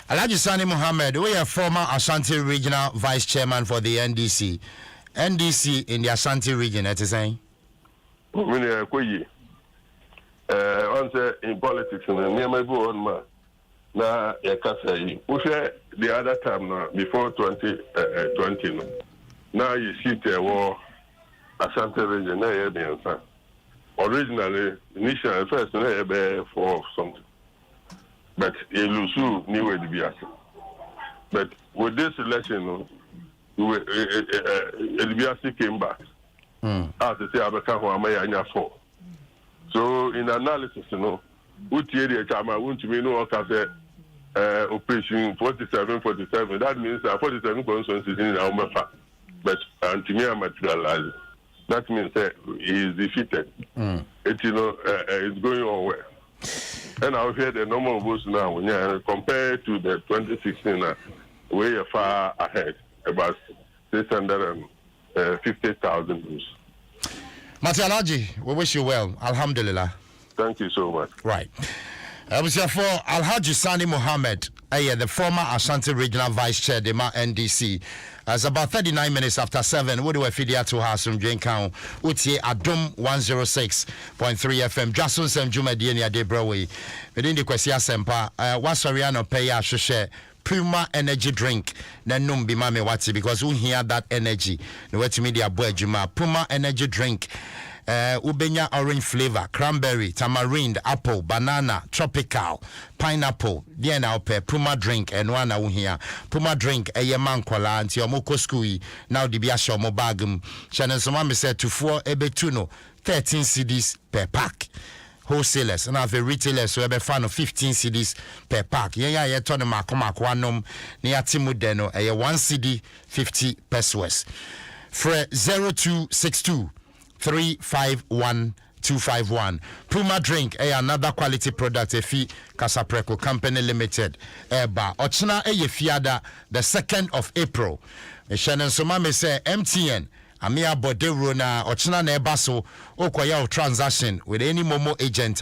Alhaji Sani Mohammed, we are former Ashanti Regional Vice Chairman for the NDC. NDC in the Ashanti region, that is saying? Once in politics, the other time before 2020, now you see the war Ashanti region. Originally, initially, first, for something. But Elusu knew where to be at. But with this election, Elibiasi came back. As they say, Abeka for. So in analysis, Utieri Chama went to me no operation 47. That means 47 constituencies in Aumafa. But Antimia materialized. That means he is defeated. It's going on well. And I hear the number of votes now when you compare to the 2016, we are far ahead, about 650,000 votes. Matialaji, we wish you well. Alhamdulillah. Thank you so much. Right. I was here for Alhaji Sani Mohammed, the former Ashanti Regional Vice Chair, Dema NDC. It's about 39 minutes after 7. What do we feed here to us from Jenkan? Utie Adum 106.3 FM. Jason Sem Jumadieni Adebrowe. Within the Kwesia Sempa, Wasariano Paya Shoshe. Puma energy drink na num bi mame wati because we hear that energy no wet media boy juma Puma energy drink ubenya orange flavor cranberry tamarind apple banana tropical pineapple dia na ope Puma drink and one na we hear Puma drink eye man kwala anti omoko school now di bia show mo bagum channel so mama said to 4 ebetuno 13 cedis per pack. Wholesalers and have a retailers so be fan of 15 cedis per pack. Yeah, turn the makomakwanum near Timudeno, a 1 CD 50 pesos. For 0262 351 251. Puma drink, another quality product, a fee Casapreco Company Limited. Eba Ochina fiada the 2nd of April. Shannon Somame say MTN. Amia Bodero na Ochina Nebaso Okoya transaction with any Momo agent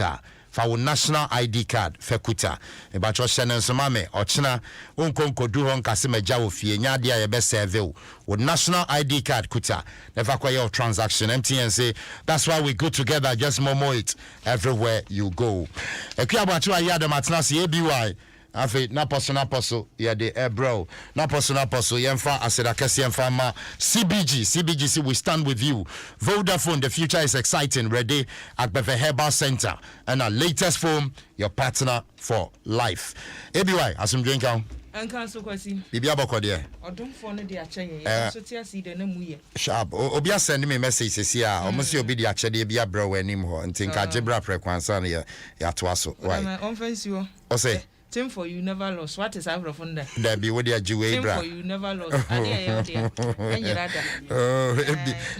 for national ID card Fekuta. Ebacho Shannon Somame Ochina Unkonko Duhon Kasime Jawo Fie Nyadia Yebe Serve with national ID card Kuta. Never quite transaction. MTN say that's why we go together, just Momo it everywhere you go. Ekiabachu Ayada Matinasi ABY. Afi na poso ya de bro na poso yemfa asedakesi yemfa ma CBG see we stand with you. Vodafone, the future is exciting. Ready at Beve Herbal Center and our latest phone, your partner for life. ABY asum drinka Anka so kwasi bibia bokode odomfo no de akyeye so tia si de na muye sharp obia send me message sesi a omosi obi de akyede bia bro wanim ho ntinka gebra prekwansa na ya to aso why on fancy o say Tim for you never lost. What is Afro Funda? There be what they are Tim for you never lost.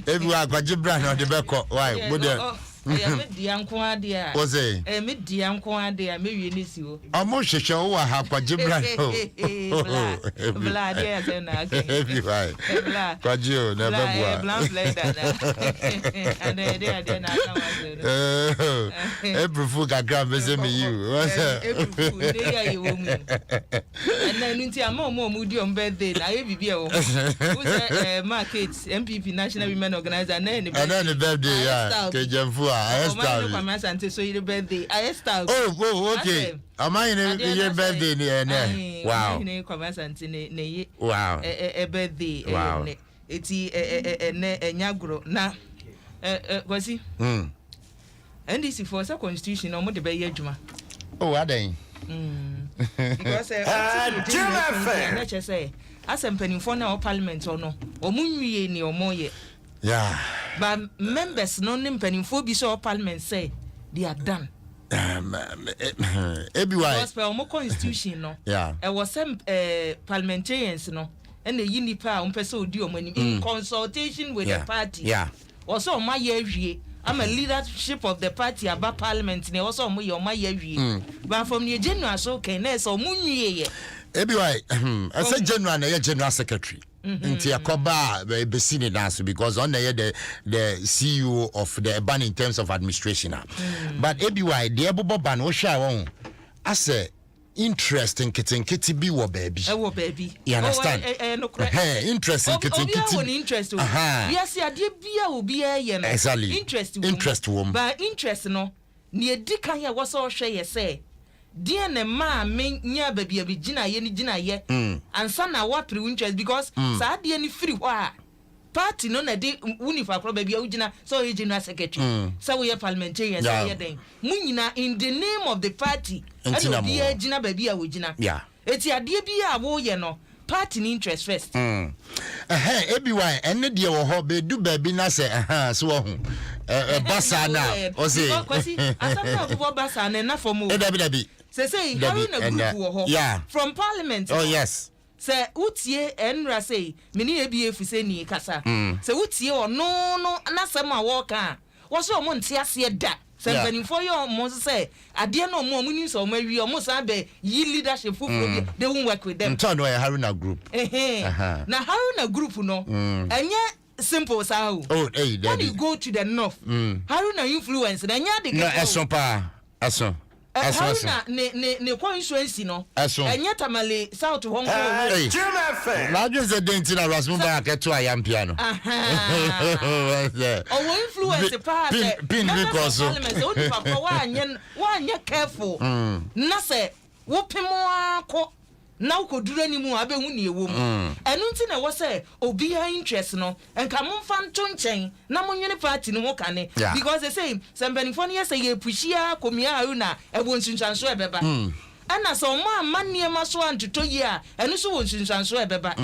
Everyone got Jibra on the back. Why? Was it? Mid Dianco idea, maybe in this you. Almost show what happened. Jibra. Blood, yes, and everybody. Got you never and then every food got grab visit me you. And then into a more moody on birthday. I be markets, MPP National Women Organizer, and then the birthday, yeah. So your birthday. Oh, okay. Am I in your birthday? Wow. Wow. A birthday. Wow. It's a nyagro. Na was he? And this is for a constitution or more the bay juma. Oh, are they? Because say, as I'm penning for now, parliament or no, or moon ni or more yet. Yeah. But members no name penning for bishop parliament say they are done. Everywhere. Because more constitution no. Yeah. There was some parliamentarians no, and the unipa person do in consultation with the party. Yeah. Also my year. I'm a leadership of the party about parliament. And also my year. But from the general so can so moon Everywhere. I said general secretary. Into a coba besini dance because on the CEO of the ban in terms of administration. But ABY the Ebobo ban Osha won as a interest in kitty be wo baby. You understand? Interest in kitty. Interest. Yes, ya de bia obi e no. Exactly. Interest wom. But interest no ne edikan ya wo so hwe ye say dear ne ma me nya baby abi gina ye ni gina ye ansa na wa pre interest because sa de ni free wa party no na de unifa pro baby u gina so you general secretary so we parliamentarian so ye den munyina in the name of the party and obi e gina baby a we gina eti ade bia wo ye no party ni interest first ABY ene de wo ho be du baby na say so wo hu basa na o say kwasi asafo bo basa na na for mo dabi say Haruna group wo ho from parliament. Oh yes. Say utie enra say meni ebiefu say ni kasa. Say utie ono no anasem a wo ka. Wo so mo nte ase da. Somebody for your most say, I dare no more news or maybe almost abe ye leadership for they won't work with them. Turn away Haruna group. Now Haruna group no and yet simple sao. Oh, hey, when you go to the north, Haruna influence and yeah the no esopa aso. Haruna ne kwa influence no. And yet amale south Hong Kong. Now just the dainty na Rasmumba keto ayam piano. Oh, influence the part pin because so one careful. Na say wopimo ko na ukoduru animu abehu ne ewo mu enu nti na wo say obi ha interest no enka momfa nto nchen na monwene party no ho kane because they say somebody for ne say ye pushia komia ayu na ebo nsunsanso ebeba ana so ma amane ma so antoto yi a enu so wo nsunsanso ebeba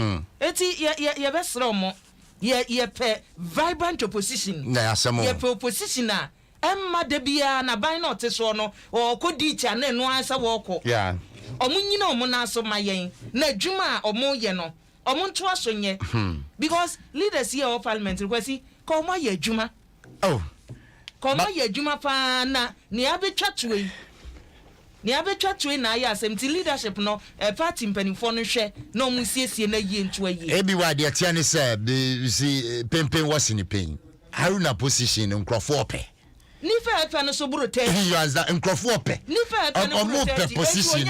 eti ye besro mo ye pe vibrant opposition na asemo ye pe opposition na emma de bia na ban na oteso no o kodi cha na enu ansa wo ko omunyina omuna so mayen na adwuma omoye no omonto asonye because leaders here of parliament request ko mo ye adwuma ko mo ye adwuma pa na ne abetwatwe na ya asem ti leadership no party mpanimfo no hwe na omusiesie na yie nto ayi ebi wa de tia ne say see pempen was in pain Haruna position nkrofo ope ni fa no so buru te you answer nkrofo ope ni fa no buru te position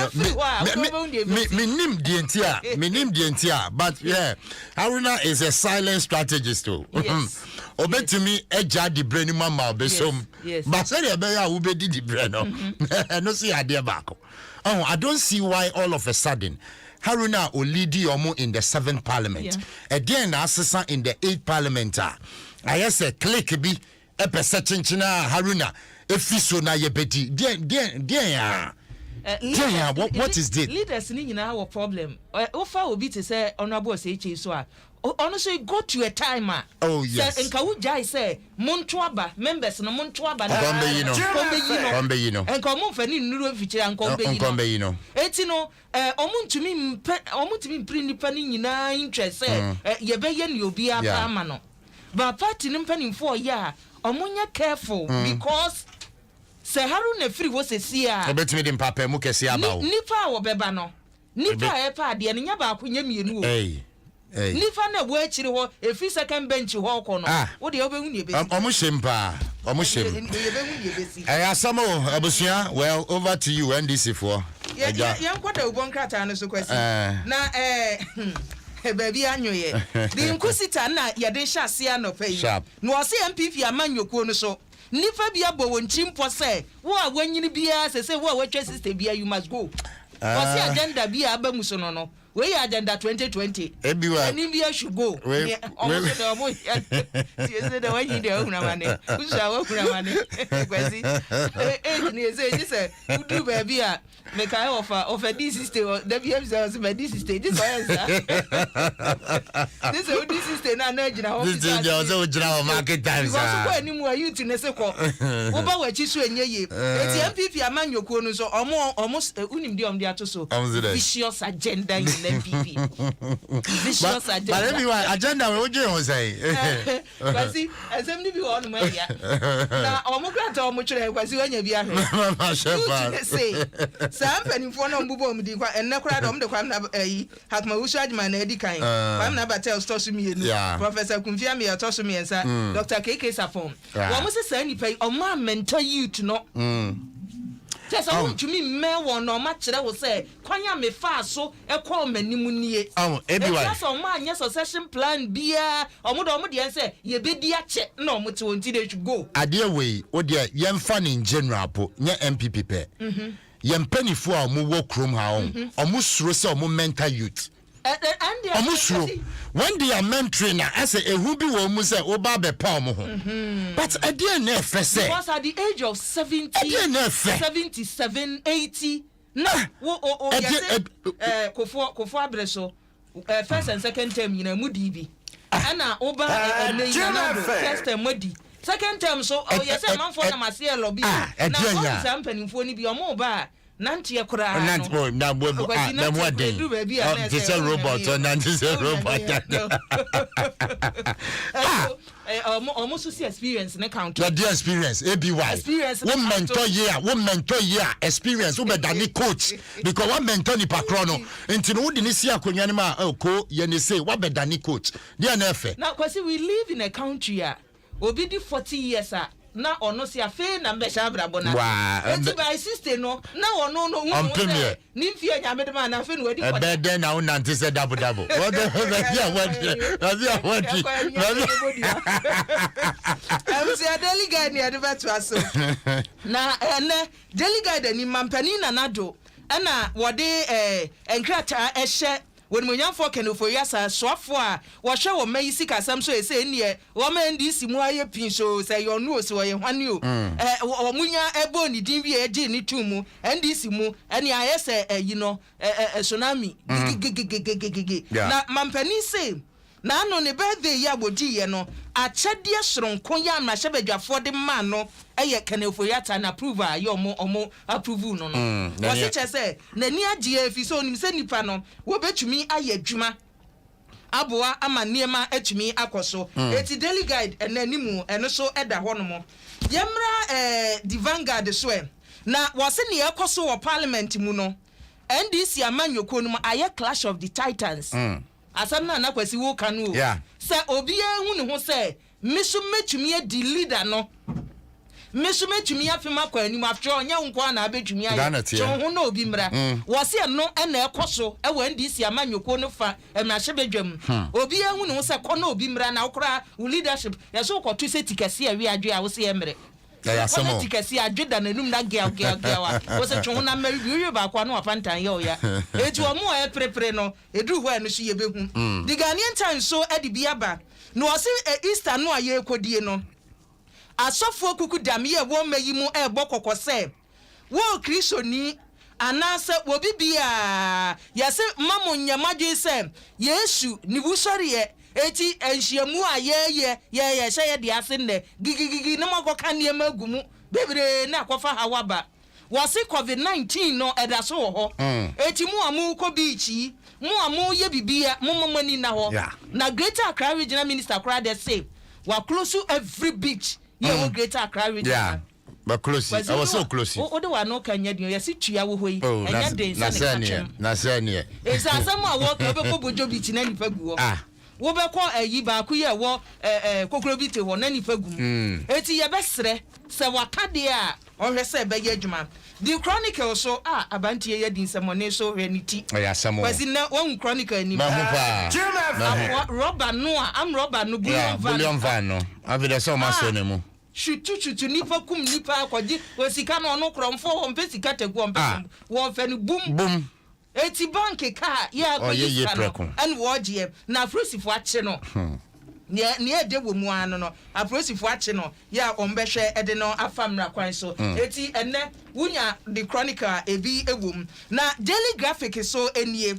me nim dientia but yeah Haruna is a silent strategist too obetumi eja di brand mama obesom but say e be ya wo be di brand no no see ade baako I don't see why all of a sudden Haruna olidi omo in the 7th parliament again assessor in the 8th parliament I say click bi e pese chinchina Haruna efiso na yebedi dia what is this leaders ni nyina have a problem ofa obi to say honorable say che so a honestly go to a timer oh yes say enka wujai say monto aba members no monto aba na kombe you know enka mo fa ni nuru afichira kombe you know eti no omuntumi mpri nipa ni nyina interest say ye be ye ni obi aba ama no but party ni mpanimfo ya omunya careful because se Haruna free wo se sia obetumi di mpapa mu kese aba o nipa wo beba no nipa e pa de nya ba akonya mienu o nipa na wo akiri ho efi second bench ho ko no wo de obehu ne ebesi omu shempa asamo abusia well over to you NDC for ya nkwada ubon krata no so kwasi na baby anyoye the inquisitor na ye de hyase anopai no o se MPP amanyokuo no so nipa bia bo wonchimpo se wo a wanyini bia se wo a watwa sister bia you must go o se agenda bia abamuso no we agenda 2020 any bia should go almost the mo say the one you dey ohuna mane usha wo ohuna mane kwesi ni say do baby a make I offer this sister the BMZ my this sister this one this this sister na gina ho this is also gina market times because ko ani mu ayu ti ne se ko wo ba wachi so enyeye eti MPP amanyokuo no so omo unim de omde atoso vicious agenda in MPP vicious agenda but everyone agenda we oje ho say kwasi assembly bi won mo ya na omo grant omo chere kwasi wanya bi ahwe say Sampany for no bubo mdi kwa enne kura dom de kwa na hakma usajma na edi kan kwa na batel stosu mi enu Professor Kumfia mi atosu mi ensa Dr. KK Safon wo mo se sa ni pay o ma mental youth no just I want to me me won no ma kire wo say kwanya me fa so e kwa manimu nie everyone just o ma anya succession plan bia o mo de say ye bedi ache na o mo te won ti dey go ade we o de yemfa ni general po nya MPP pe yempanifo a mo wo krom ha o mo suro se o mo mental youth omo suro when they are mentoring as a ehu bi wo mu say oba be pa omo ho but again na fe say because at the age of 77 80 no wo kofo abreso first and second term you know mudi bi ana oba first term mudi second term so yes man for na masie lobby na some penifo ni bi omo ba nanti ekura no na mo na mo den this a robot or nanti a robot almost see experience in the country. The experience, ABY. Experience. One mentor year, experience. Who be Danny coach because one mentor ni pakrono. Into no didn't see a kunyanima ko yeni say what be Danny coach. Dear nefe. Now, because we live in a country obi di 40 years na ono si afe na mbesha brabona. Wow. Enti by sister no na ono no hu se ni mfie nya medema na afe no wadi 40. Bede na unante say double. What the say daily guide ni advert to aso. Na daily guide ni mampani na nado ana wode enkrata ehye when Munyafo can for yasa swafo a wo hwe wo mayisi kasam so ese nie wo ma ndisi mu aye pin so say your no so ye hwane o wo munya ebo ni din bi e ni tumu ndisi mu ene aye se tsunami na mampani say na no ne birthday ya bodi ye no achede soronko ya ma hyebadwafo de ma no eye kanefo yata na approve a yo omo approve no wo se che se na ni agye afi so onim se nipa no wo betumi aye adwuma aboa ama niema atumi akoso eti daily guide enanimu eno so eda ho no mo yemra the Vanguard so na wo se ne ekoso wo parliament mu no NDC amanyoko no aye clash of the titans asam na kwasi wo kanu se obi ehu ne ho se mesu metumi edi leader no mesu metumi afema kwa anim after onya nko na abetumi aye so ho na obi mra wo se no na ekoso e wa ndisi amanyoko no fa emahye bedwam obi ehu ne ho se ko na obi mra na okra leadership ya so ko to se tikase awi adwe a wo se emre ya samo tikasi adweda nanum na gel wa wo se twon na mari bi ba kwa no afantan ye oya eti omo e prepre no edu ho eno so ye behu the Ghanaian Times so edi biaba no o se Easter no aye kodie no asofo kuku dam ye wo mayi mu e bokoko se wo kristoni anase wo bibia ya se mamo nyamadwe se Yesu ni busori ye eti enhyiamu ayeye ye hye de ase ne gigigigi na makoka ne magumu bebre na akofa hawaba wasi COVID-19 no edaso ho eti mu amu ko bichi mu amu ye bibia mu mamani na ho na Greater Accra Regional Minister kra de say wa close every beach ye wo Greater Accra Regional but close I was so close o de wa no kanya de ye si tua wo hoyi enya de na sane esa asam a wo ka be ko bojo beach na nipa guo wo be ko ayi ba ku ye wo kokoro bi te ho na nipa gum eti ye be sere se wakade a ohwe se be ye adwuma the Chronicle so abantie ye din semone so reniti kwasi na won Chronicle ni ba Robert Noah am Robert no Bullion van no avide so ma so ne mu chutu nipa kum nipa akwaji osika no no kromfo ho mpesika tegu wo fe no bum eti bank ka ya ko yisano and woje na afrosifo ache no ne ede wo mu ano no afrosifo ache no ya ombehwe ede no afamra kwan so eti enne wunya the Chronicle ebi ewum na Daily Graphic so enie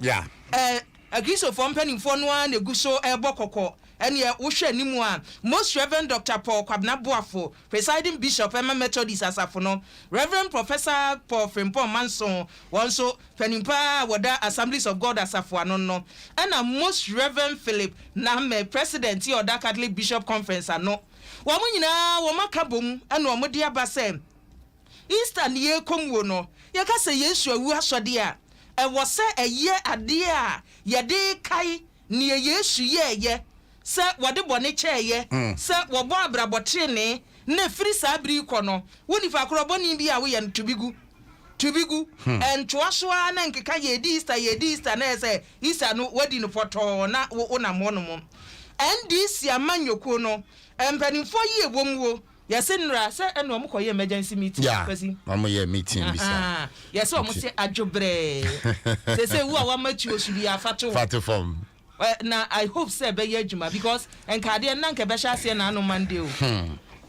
agiso for mpanimfo no a neguso ebokoko ene wo hwe nimu a Most Reverend Dr. Paul Kwabena Boafo presiding bishop Emma Methodist asafo no Reverend Professor Paul Frimpong Manson wonso panimpa woda Assemblies of God asafo anon no ena Most Reverend Philip Nahme president of the Catholic Bishop Conference ano wo nyina wo makabom ena wo de abase Easter ne yekomwo no ye ka se Yesu awu asode a e wo se eye ade a ye de kai ne Yesu ye se wode bone cheye se wo bo abrabotre ne na firi sabri kono woni fa koroboni bi a wo ye tubigu entwasoa na nkeka ye di Easter na se Easter no wadi no poto na wo na mo no mo NDC amanyoko no empanimfo yi ebomwo yese nra se eno mo koye emergency meeting kwasi mo ye meeting bisa yese o mo se adwobre se wu a wa matu osuri afato form na I hope say be adwuma because enkade na nke be sha ase na anu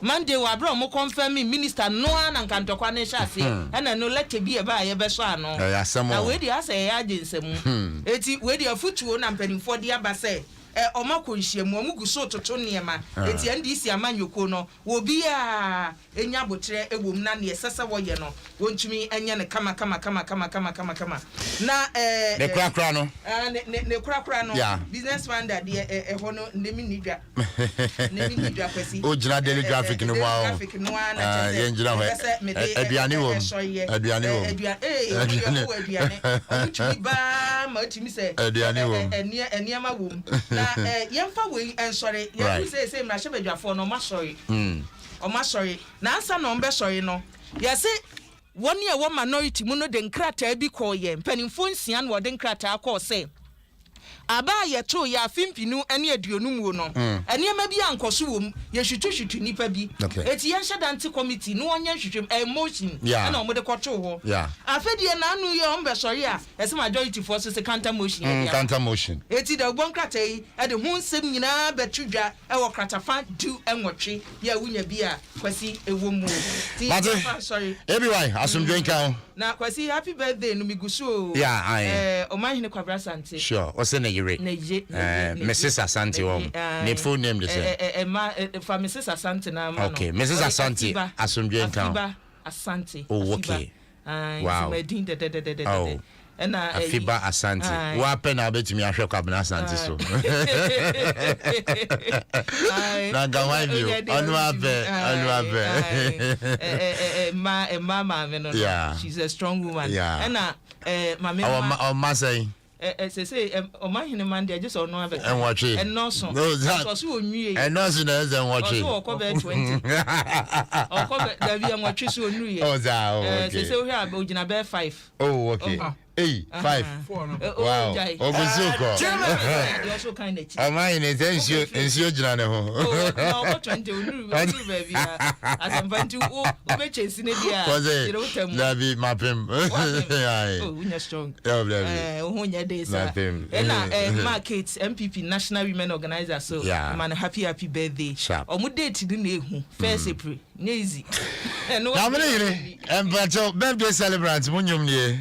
Monday wa bro mo confirm minister no na nkantokwa na sha ase na no let bi e ba ye be so ano na we di ase ya agency mu eti we di afutuo na mpanimfo di aba say Oma konhia mu amugu so toto niema eti NDC amanyoko no wo bia enya botre ewom na ne sesa wo ye no wontumi enya ne kama na ne krakra no ne krakra no businessman da de ho no ndemi nidwa kwasi o jina daily graphic no wa ye njira ho aduane wo otumi ba ma otumi se aduane wo eniema wo na yemfa we ensori ye say na shebadwafo no masori o masori na ansa no mbe sori no ye say woni e wo minority mu no de nkrata bi ko ye mpanimfo nsia no de nkrata ko say aba ye to ya fimpinu ene aduonum wo no eniema bi ankoso wo ye hwetwetwe nipa bi eti ye nhedante committee no onye hwetwem emotion na omo de koto ho afedie na anu ye ombe sori a ese majority force se counter motion eti da ogbon krata yi e de hu nsem nyina betudwa e wo krata fa du enwotwe ya wunya bi a kwasi ewo mu ti sorry everyone asumdwe nka na kwasi happy birthday no migusu o mahine kwabra sante sure o se na yire Mrs. Asante ne full name de say for Mrs. Asante na ma okay Mrs. Asante asumdwe nka Asante oh okay wow medin de na Afiba Asante wa pe na betimi ahwe kwabna Asante so na gawa bi onu abe mama no she's a strong woman na mama o ma say say o ma hine man dey just ono abe enwatwe enoso so onwie enoso na eze enwatwe o ko be 20 o ko be da bi enwatwe so onwie o za okay say we have ogina be 5 oh okay 5 wow oguzuko also kind of amai ne ensio jina ne ho no 20 onuru baby asambantu o be chesi ne dia na bi mapem oh unya strong unya dey sir na market MPP National Women Organizer so man happy birthday omu date di na ehu 1st April easy na mene yire birthday celebrant munyum nie